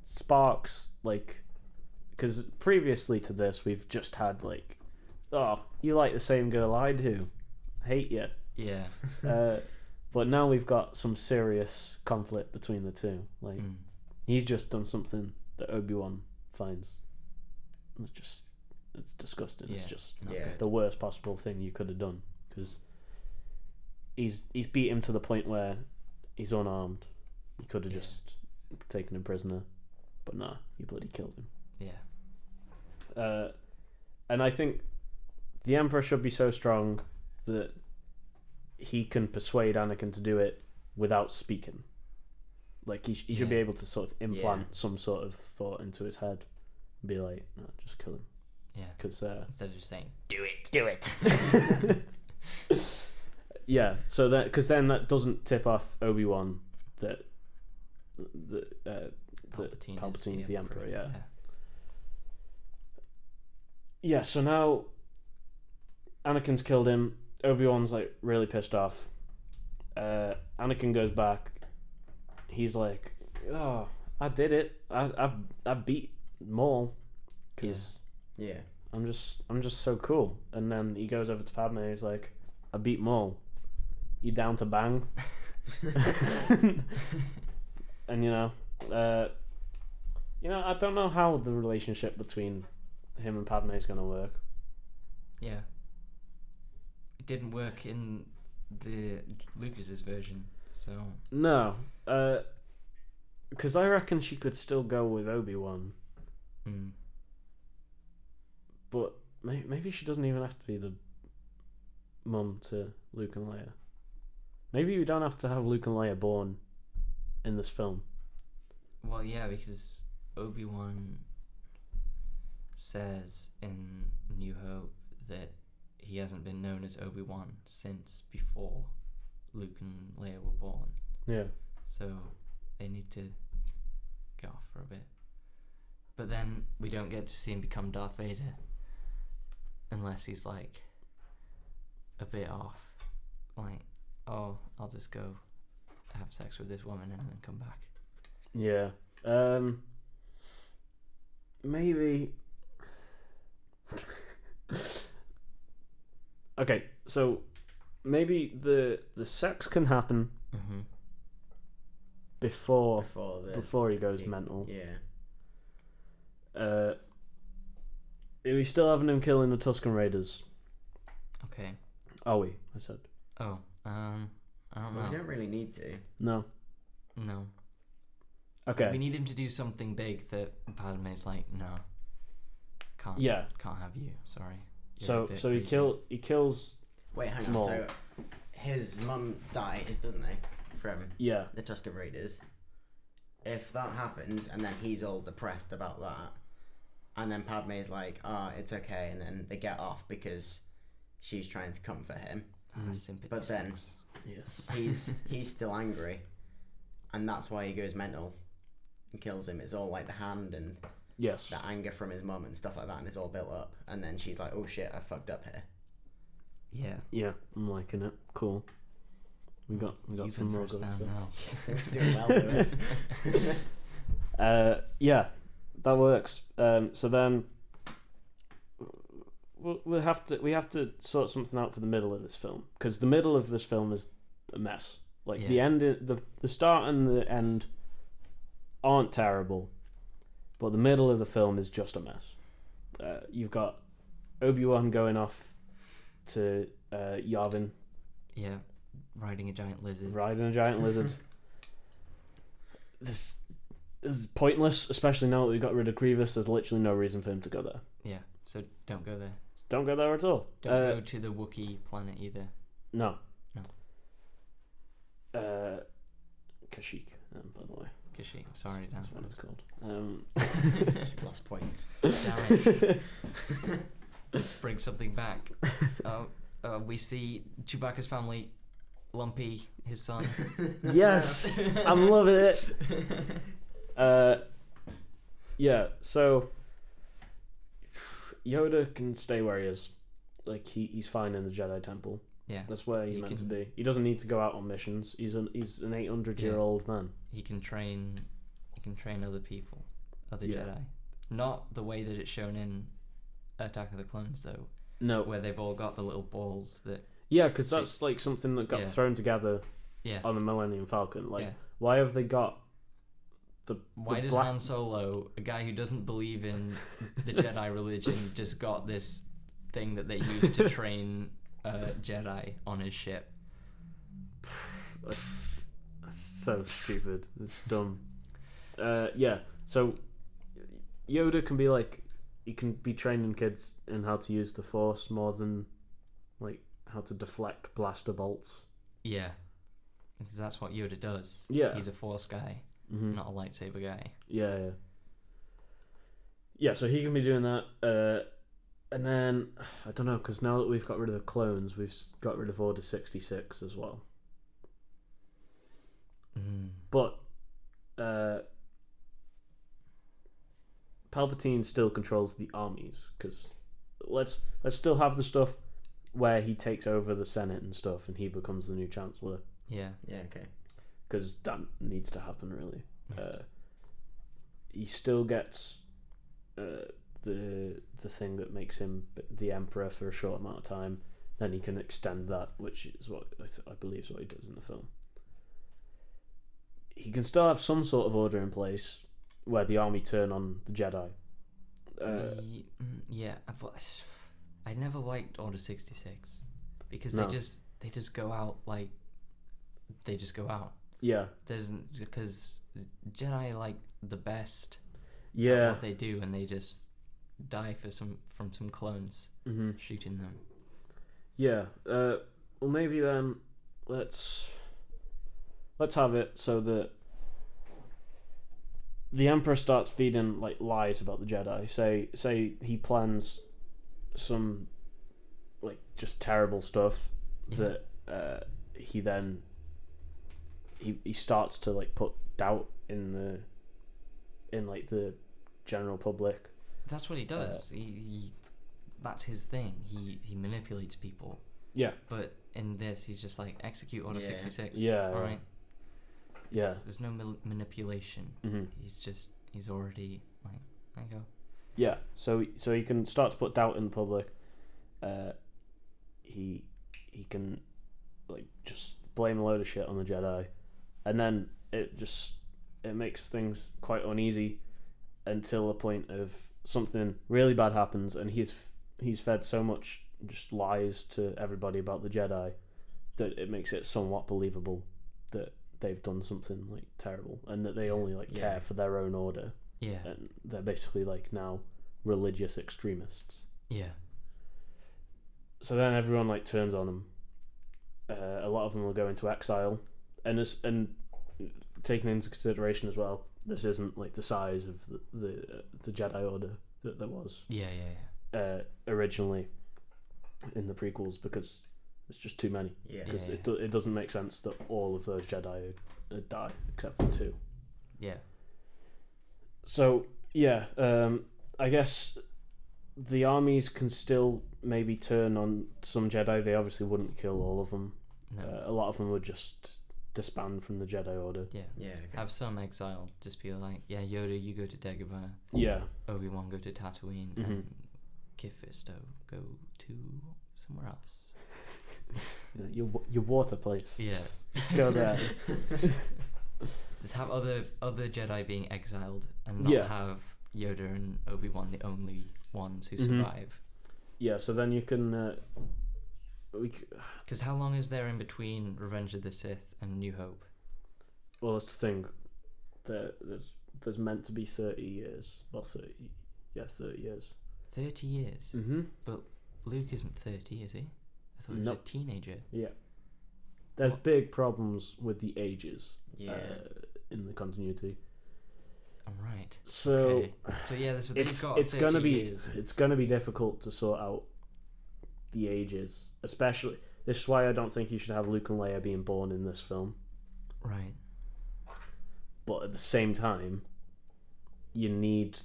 sparks like, because previously to this we've just had like, "Oh, you like the same girl I do, hate you." Yeah. But now we've got some serious conflict between the two. Like, he's just done something that Obi-Wan finds it's disgusting. Yeah. It's just Yeah. the worst possible thing you could have done, because he's beat him to the point where he's unarmed. You could have just taken him prisoner, but nah, you bloody killed him. Yeah. And I think the Emperor should be so strong that he can persuade Anakin to do it without speaking. Like, he should be able to sort of implant some sort of thought into his head and be like, no, just kill him. Yeah. Because instead of just saying, do it. yeah, so that, because then that doesn't tip off Obi-Wan that Palpatine's the Emperor. Yeah, so now Anakin's killed him. Obi-Wan's like really pissed off. Anakin goes back. He's like, "Oh, I did it. I beat Maul because I'm just so cool." And then he goes over to Padme. He's like, "I beat Maul. You down to bang?" And I don't know how the relationship between him and Padme is going to work. Yeah. It didn't work in the Lucas's version, so... No. Because I reckon she could still go with Obi-Wan. But maybe she doesn't even have to be the mum to Luke and Leia. Maybe we don't have to have Luke and Leia born in this film. Well, yeah, because Obi-Wan says in New Hope that he hasn't been known as Obi-Wan since before Luke and Leia were born. Yeah. So they need to go off for a bit. But then we don't get to see him become Darth Vader unless he's like a bit off. Like, oh, I'll just go have sex with this woman and then come back. Yeah. Maybe. Okay, so maybe the sex can happen before he goes mental. Yeah. Are we still having him killing the Tusken Raiders? Okay. Are we? I said. Oh, I don't know. We don't really need to. No. Okay. We need him to do something big that Padme's like, no, can't have you. Sorry. So he kills. Wait, hang on. Maul. So his mum dies, doesn't they, from the Tusken Raiders? If that happens, and then he's all depressed about that, and then Padme's like, it's okay, and then they get off because she's trying to comfort him. But then he's still angry, and that's why he goes mental and kills him. It's all like the hand and the anger from his mum and stuff like that, and it's all built up. And then she's like, "Oh shit, I fucked up here." Yeah, I'm liking it. Cool. We got some more good stuff. We're doing well, Lewis. Yeah, that works. So then we have to sort something out for the middle of this film, because the middle of this film is a mess. Like the end, the start and the end aren't terrible, but the middle of the film is just a mess. You've got Obi-Wan going off to Yavin. Yeah, riding a giant lizard. This is pointless, especially now that we got rid of Grievous. There's literally no reason for him to go there. Yeah, so don't go there. Don't go there at all. Don't go to the Wookiee planet either. No. Kashyyyk, by the way. Kashyyyk, sorry, that's what it's called. Lost points. Damn it. Bring something back. We see Chewbacca's family, Lumpy, his son. Yes, I'm loving it. Yeah, so Yoda can stay where he is. Like he's fine in the Jedi Temple. Yeah, that's where he's meant to be. He doesn't need to go out on missions. He's an 800-year-old man. He can train other people, other Jedi. Not the way that it's shown in Attack of the Clones, though. No, where they've all got the little balls that Yeah, because that's like something that got thrown together on the Millennium Falcon. Like, why have they got why does Han Solo, a guy who doesn't believe in the Jedi religion, just got this thing that they use to train Jedi on his ship? That's so stupid. It's dumb. So Yoda can be like, he can be training kids in how to use the Force more than like how to deflect blaster bolts. Yeah, because that's what Yoda does. Yeah, he's a Force guy, not a lightsaber guy. Yeah, so he can be doing that. And then I don't know, because now that we've got rid of the clones, we've got rid of Order 66 as well. But Palpatine still controls the armies, because let's still have the stuff where he takes over the Senate and stuff, and he becomes the new Chancellor. Yeah, okay. Because that needs to happen, really. He still gets the thing that makes him the Emperor for a short amount of time. Then he can extend that, which is what I believe is what he does in the film. He can still have some sort of order in place where the army turn on the Jedi. I never liked Order 66 because they just go out like they just go out. Yeah. Because Jedi like the best. Yeah. At what they do, and they just die from some clones shooting them. Yeah. Well, maybe then let's have it so that the Emperor starts feeding like lies about the Jedi. Say he plans some like just terrible stuff that he then he starts to like put doubt in the general public. That's what he does. He that's his thing. He manipulates people. Yeah. But in this, he's just like execute Order 66. Yeah. All right. Yeah. There's no manipulation. He's already like, there you go. Yeah. So he can start to put doubt in the public. He can like just blame a load of shit on the Jedi, and then it makes things quite uneasy until a point of something really bad happens, and he's fed so much just lies to everybody about the Jedi that it makes it somewhat believable that they've done something like terrible and that they only like care for their own order. Yeah. And they're basically like now religious extremists. Yeah. So then everyone like turns on them. A lot of them will go into exile, and taking into consideration as well, this isn't like the size of the Jedi Order that there was. Originally in the prequels, because it's just too many. Because it doesn't make sense that all of those Jedi die except for 2. Yeah. So I guess the armies can still maybe turn on some Jedi. They obviously wouldn't kill all of them. No. A lot of them would just disband from the Jedi Order. Yeah. Okay. Have some exiled. Just be like, Yoda, you go to Dagobah. Yeah. Obi-Wan, go to Tatooine. And Kit Fisto, go to somewhere else. Your water place. Yeah. Just go there. Just have other Jedi being exiled and not have Yoda and Obi-Wan the only ones who survive. Yeah, so then you can... Because how long is there in between Revenge of the Sith and New Hope? Well, that's the thing. There's meant to be 30 years. Well, 30 years. 30 years? Mm-hmm. But Luke isn't 30, is he? I thought he was a teenager. Yeah. There's big problems with the ages in the continuity. All right. So, okay. So it's gonna be difficult to sort out the ages, especially. This is why I don't think you should have Luke and Leia being born in this film. Right. But at the same time, you need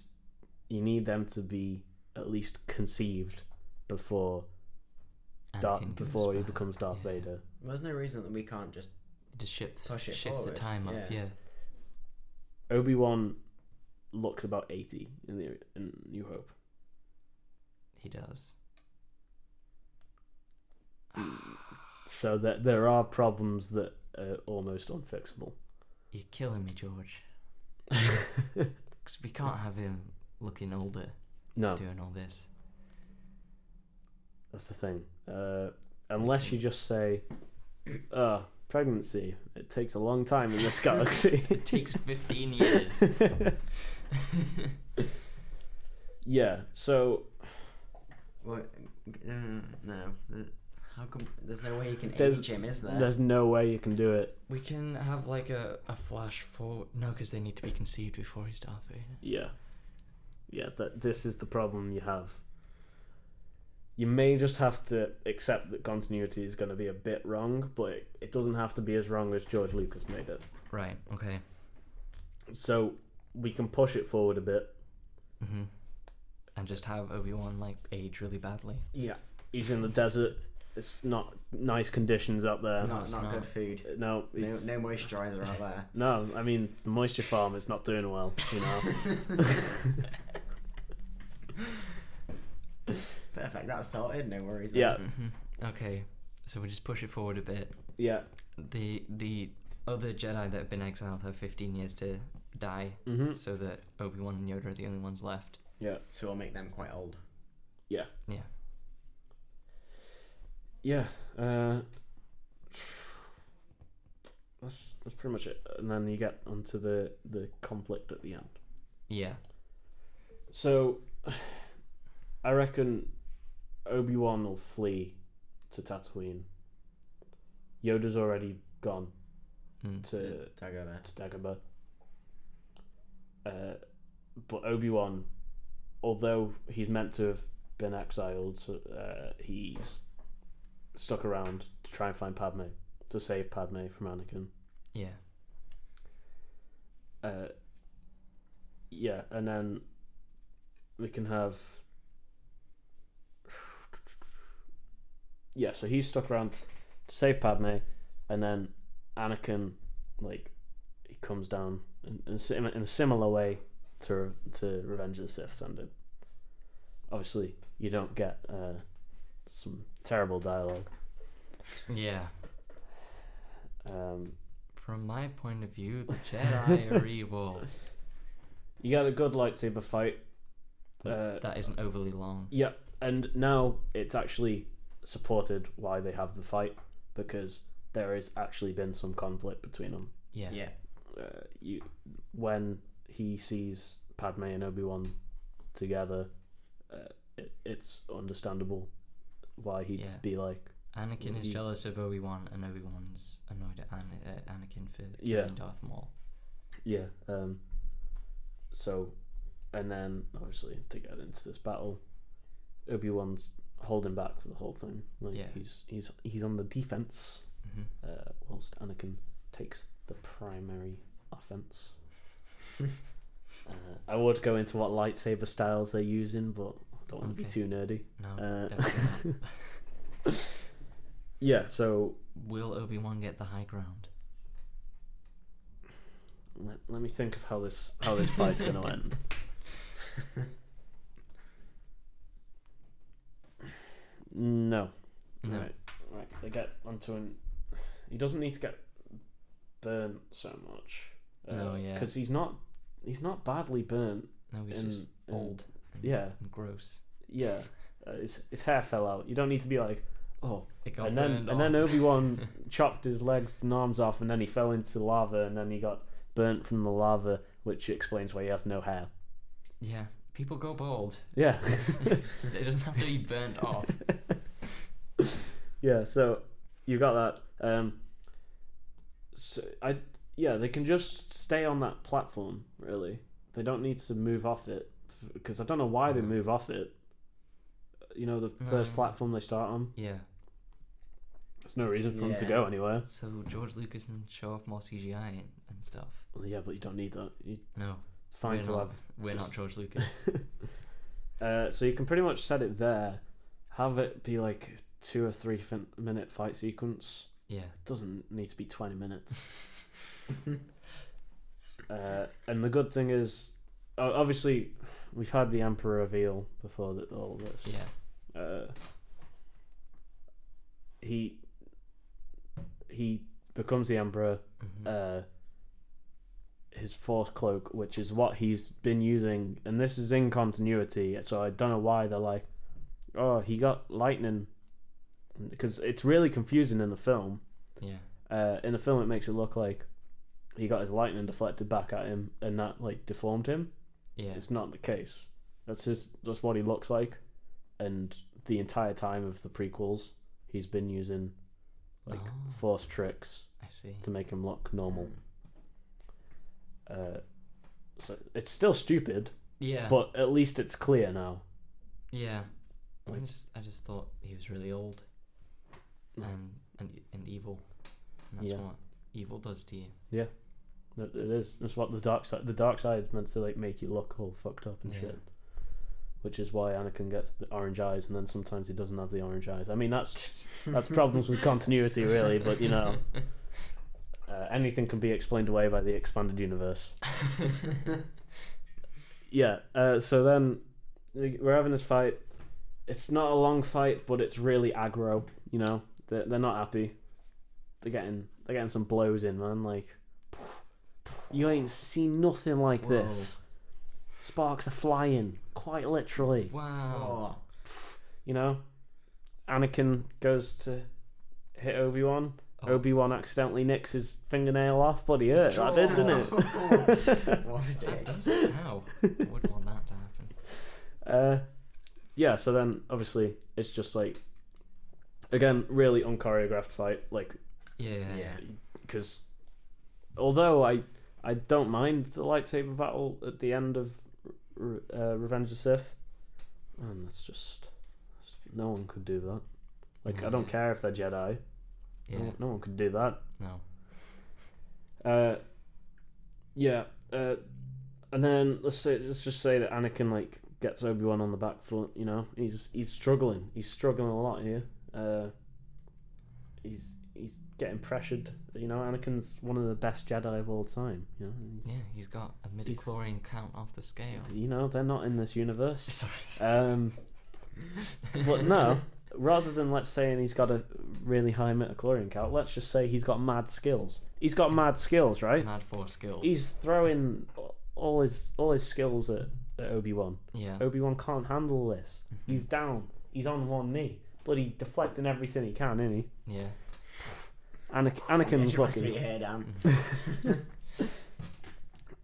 them to be at least conceived before he becomes Darth Vader. There's no reason that we can't just shift forward. The time up. Yeah. Obi-Wan looks about 80 in New Hope. He does. So that there are problems that are almost unfixable. You're killing me, George. Because we can't have him looking older. No, doing all this. that's the thing. Unless you just say, pregnancy, it takes a long time in this galaxy. It takes 15 years. Yeah, so... What? No. How come? There's no way you can There's- age him, is there? There's no way you can do it. We can have like a flash forward. No, because they need to be conceived before he's Darth Vader. Yeah. Yeah, this is the problem you have. You may just have to accept that continuity is going to be a bit wrong, but it doesn't have to be as wrong as George Lucas made it. Right, okay. So we can push it forward a bit. Mm-hmm. And just have Obi-Wan like age really badly. Yeah. He's in the desert. It's not nice conditions up there. not good food. No, No moisturizer out there. No, I mean, the moisture farm is not doing well, you know. Perfect, that's sorted, no worries. Yeah. Mm-hmm. Okay, so we just push it forward a bit. Yeah. The other Jedi that have been exiled have 15 years to die, Mm-hmm. so that Obi-Wan and Yoda are the only ones left. Yeah. So we'll make them quite old. Yeah. Yeah. Yeah. That's pretty much it. And then you get onto the conflict at the end. Yeah. So, I reckon Obi-Wan will flee to Tatooine. Yoda's already gone to Dagobah. But Obi-Wan, although he's meant to have been exiled, he's stuck around to try and find Padme, to save Padme from Anakin. Yeah. Yeah, and then we can have... Yeah, so he's stuck around to save Padme, and then Anakin, like, he comes down in a similar way to Revenge of the Sith ended. Obviously, you don't get some terrible dialogue. Yeah. Um, From my point of view, the Jedi are evil. you got a good lightsaber fight. That isn't overly long. Yeah, and now it's actually supported why they have the fight, because there has actually been some conflict between them. Yeah. Yeah. When he sees Padme and Obi-Wan together, it's understandable why he'd be like... Anakin is jealous of Obi-Wan, and Obi-Wan's annoyed at Anakin for killing Darth Maul. Yeah. So, and then obviously to get into this battle, Obi-Wan's holding back for the whole thing. Like he's on the defense, whilst Anakin takes the primary offense. I would go into what lightsaber styles they're using, but I don't want to be too nerdy. No. Yeah, so... Will Obi-Wan get the high ground? Let me think of how this fight's going to end. No. Right. They get onto an... He doesn't need to get burnt so much. Because he's not badly burnt. No, he's just old. And gross. Yeah. His hair fell out. You don't need to be like, and then Obi-Wan chopped his legs and arms off, and then he fell into lava, and then he got burnt from the lava, which explains why he has no hair. Yeah, people go bald. Yeah. It doesn't have to be burnt off. Yeah, so you got that. They can just stay on that platform, really. They don't need to move off it, because I don't know why they move off it. You know, the first platform they start on? Yeah. There's no reason for them to go anywhere. So George Lucas can show off more CGI and stuff. Well, yeah, but you don't need that. No. It's fine to have... We're not George Lucas. So you can pretty much set it there. Have it be like 2 or 3 minute fight sequence. Yeah. It doesn't need to be 20 minutes. And the good thing is, obviously, we've had the Emperor reveal before all this. Yeah. he becomes the Emperor. His Force cloak, which is what he's been using, and this is in continuity, so I don't know why they're like, oh, he got lightning, because it's really confusing in the film. Yeah. In the film, it makes it look like he got his lightning deflected back at him, and that like deformed him. Yeah. It's not the case. That's what he looks like, and the entire time of the prequels, he's been using like Force tricks. I see. To make him look normal. So it's still stupid. Yeah. But at least it's clear now. Yeah. I just thought he was really old. And evil. And that's what evil does to you. Yeah. It is. That's what the dark side is meant to like make you look all fucked up and shit. Which is why Anakin gets the orange eyes, and then sometimes he doesn't have the orange eyes. I mean, that's problems with continuity, really. But you know, anything can be explained away by the expanded universe. So then we're having this fight. It's not a long fight, but it's really aggro. You know, they're not happy. They're getting some blows in, man. Like, you ain't seen nothing like this. Sparks are flying, quite literally. Wow. You know, Anakin goes to hit Obi-Wan. Obi-Wan accidentally nicks his fingernail off, but he hurt. That did, didn't it? What a dick. That does. How? I wouldn't want that to happen. So then, obviously, it's just like, again, really unchoreographed fight. Like, yeah. Because although I don't mind the lightsaber battle at the end of Revenge of the Sith, and that's just, no one could do that. Like, I don't care if they're Jedi. Yeah. No one could do that. No. And then let's just say that Anakin like gets Obi-Wan on the back foot. You know, he's struggling. He's struggling a lot here. He's getting pressured. You know, Anakin's one of the best Jedi of all time. You know, he's got a midi-chlorian count off the scale. You know, they're not in this universe. Sorry. But no. Rather than let's saying he's got a really high midichlorian count, let's just say he's got mad skills. He's got mad skills, right? Mad Force skills. He's throwing all his skills at Obi-Wan. Yeah. Obi-Wan can't handle this. Mm-hmm. He's down. He's on one knee. Bloody deflecting everything he can, isn't he? Yeah. Anakin's looking. See your hair down.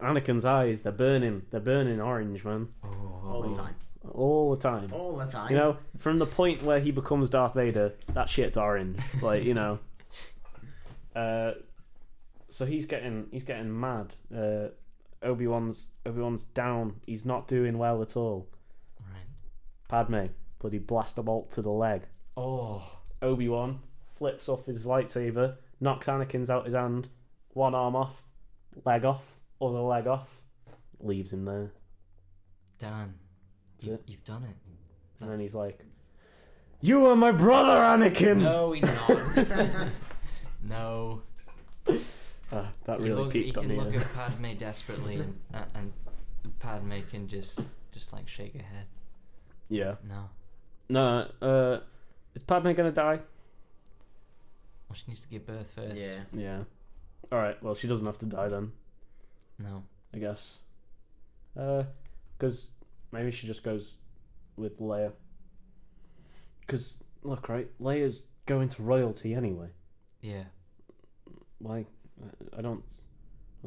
Anakin's eyes, they're burning orange, man. All the time. All the time. All the time. You know, from the point where he becomes Darth Vader, that shit's orange. Like, you know. So he's getting mad. Obi-Wan's down. He's not doing well at all. Right. Padme, bloody blaster bolt to the leg. Oh. Obi-Wan flips off his lightsaber, knocks Anakin's out his hand, one arm off, leg off, other leg off, leaves him there. Damn. You've done it. And then he's like, "You are my brother, Anakin!" No, he's not. No. That really peaked on me. You can look at Padme desperately, and Padme can just like shake her head. Yeah. No. Is Padme gonna die? Well, she needs to give birth first. Yeah. All right. Well, she doesn't have to die then. No. I guess. Because maybe she just goes with Leia. Because look, right, Leia's going to royalty anyway. Yeah. Why? I don't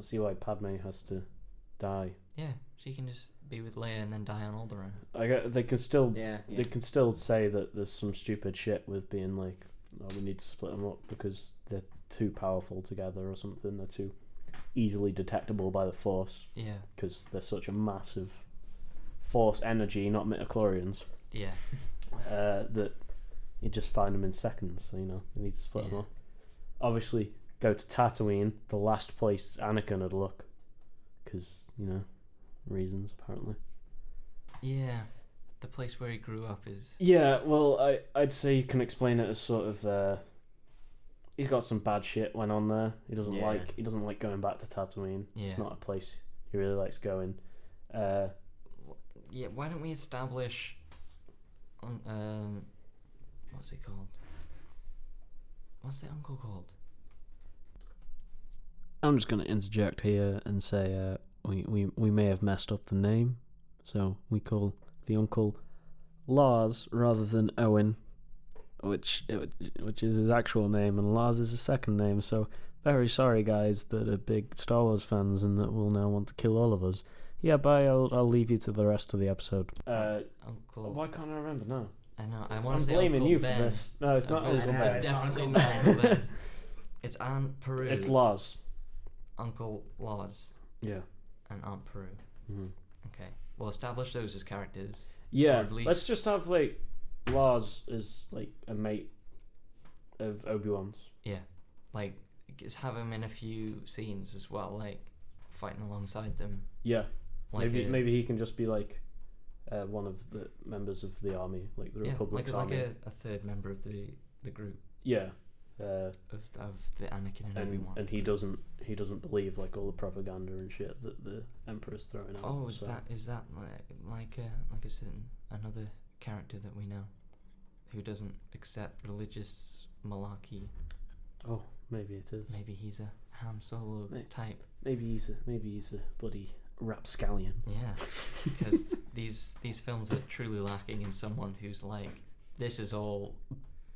see why Padme has to die. Yeah, she can just be with Leia and then die on Alderaan. They can still they can still say that there's some stupid shit with being like, oh, we need to split them up because they're too powerful together or something. They're too easily detectable by the Force. Yeah. Because they're such a massive Force energy, not midichlorians. Yeah. That you just find them in seconds. So, you know, you need to split them up. Obviously, go to Tatooine, the last place Anakin would look, because, you know, reasons apparently. Yeah, the place where he grew up is. Yeah, well, I'd say you can explain it as sort of he's got some bad shit went on there. He doesn't like going back to Tatooine. Yeah. It's not a place he really likes going. Yeah, why don't we establish what's he called? What's the uncle called? I'm just going to interject here and say we may have messed up the name, so we call the uncle Lars rather than Owen, which is his actual name, and Lars is his second name. So very sorry, guys, that are big Star Wars fans and that will now want to kill all of us. Yeah, bye. I'll leave you to the rest of the episode. Uncle. Why can't I remember now? I know. I'm blaming Uncle you Ben. for this. No, it's not Uncle Ben. Definitely not Uncle Ben. It's Aunt Peru. It's Lars. Uncle Lars. Yeah. And Aunt Peru. Mm-hmm. Okay. We'll establish those as characters. Yeah. Or at least... Let's just have like Lars is like a mate of Obi-Wan's. Yeah. Like, just have him in a few scenes as well, like fighting alongside them. Yeah. Like maybe he can just be like one of the members of the army, like the Republic's army. Like a third member of the group. Yeah. Of the Anakin and Obi-Wan. And he doesn't believe like all the propaganda and shit that the Emperor's throwing out. Oh, is that like a certain another character that we know who doesn't accept religious malarkey? Oh, maybe it is. Maybe he's a Han Solo type. Maybe he's a bloody rapscallion. Yeah, because these films are truly lacking in someone who's like, this is all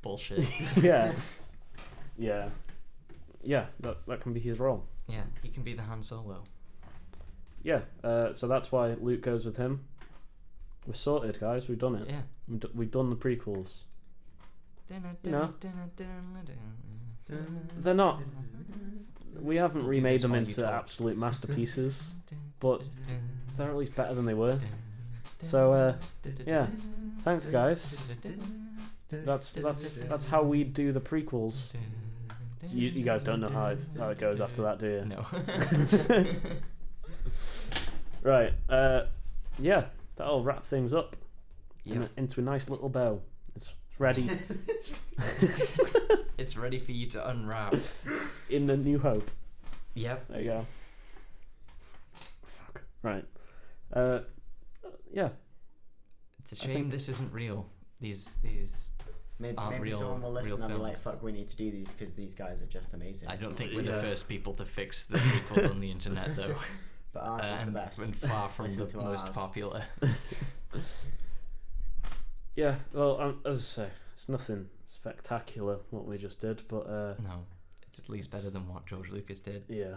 bullshit. Yeah. Yeah, that can be his role. Yeah, he can be the Han Solo. Yeah, so that's why Luke goes with him. We're sorted, guys. We've done it. Yeah. We've done the prequels. You know, they're not. We haven't remade them into absolute masterpieces, but they're at least better than they were. So, yeah, thanks, guys. That's how we do the prequels. You guys don't know how it goes after that, do you? No. Right. Yeah, that'll wrap things up. Yep. Into a nice little bow. It's ready. It's ready for you to unwrap. In the New Hope. Yep. There you go. Fuck. Right. Yeah. It's a shame this isn't real. These maybe real, someone will listen and be like, films. fuck, we need to do these because these guys are just amazing. I don't think we're the first people to fix the prequels on the internet, though. But ours is the best. And far from Listen the to most ours. popular. Yeah, well, as I say, it's nothing spectacular what we just did, but No, it's at least better than what George Lucas did. yeah.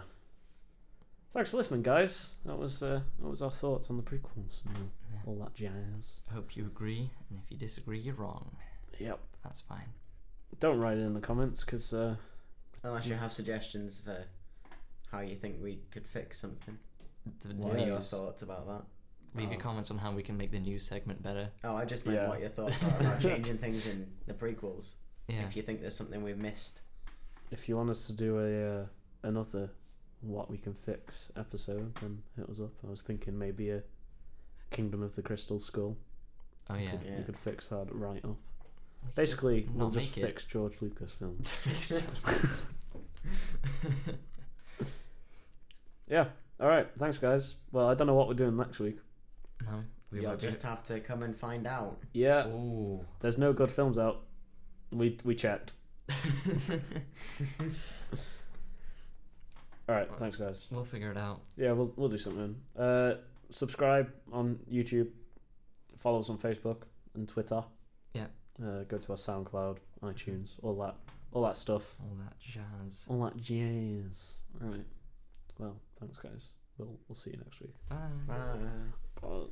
Thanks for listening, guys. That was our thoughts on the prequels and all that jazz. I hope you agree, and if you disagree, you're wrong. Yep. That's fine. Don't write it in the comments, because... Unless you have suggestions for how you think we could fix something. What are Yeah. your thoughts about that? Leave your comments on how we can make the news segment better. Oh, I just meant Yeah. what your thoughts are about changing things in the prequels. Yeah. If you think there's something we've missed. If you want us to do another What We Can Fix episode, then hit us up. I was thinking maybe a Kingdom of the Crystal Skull. Oh yeah. You could fix that right up. We could Basically, just we'll not just make it. fix George Lucas films. Yeah. All right. Thanks, guys. Well, I don't know what we're doing next week. No. You'll just have to come and find out. Yeah. Ooh. There's no good films out. We checked. All right. Thanks, guys. We'll figure it out. Yeah, we'll do something. Subscribe on YouTube. Follow us on Facebook and Twitter. Yeah. Go to our SoundCloud, iTunes, all that stuff. All that jazz. All that jazz. All right. Well, thanks, guys. We'll see you next week. Bye. Bye. Bye.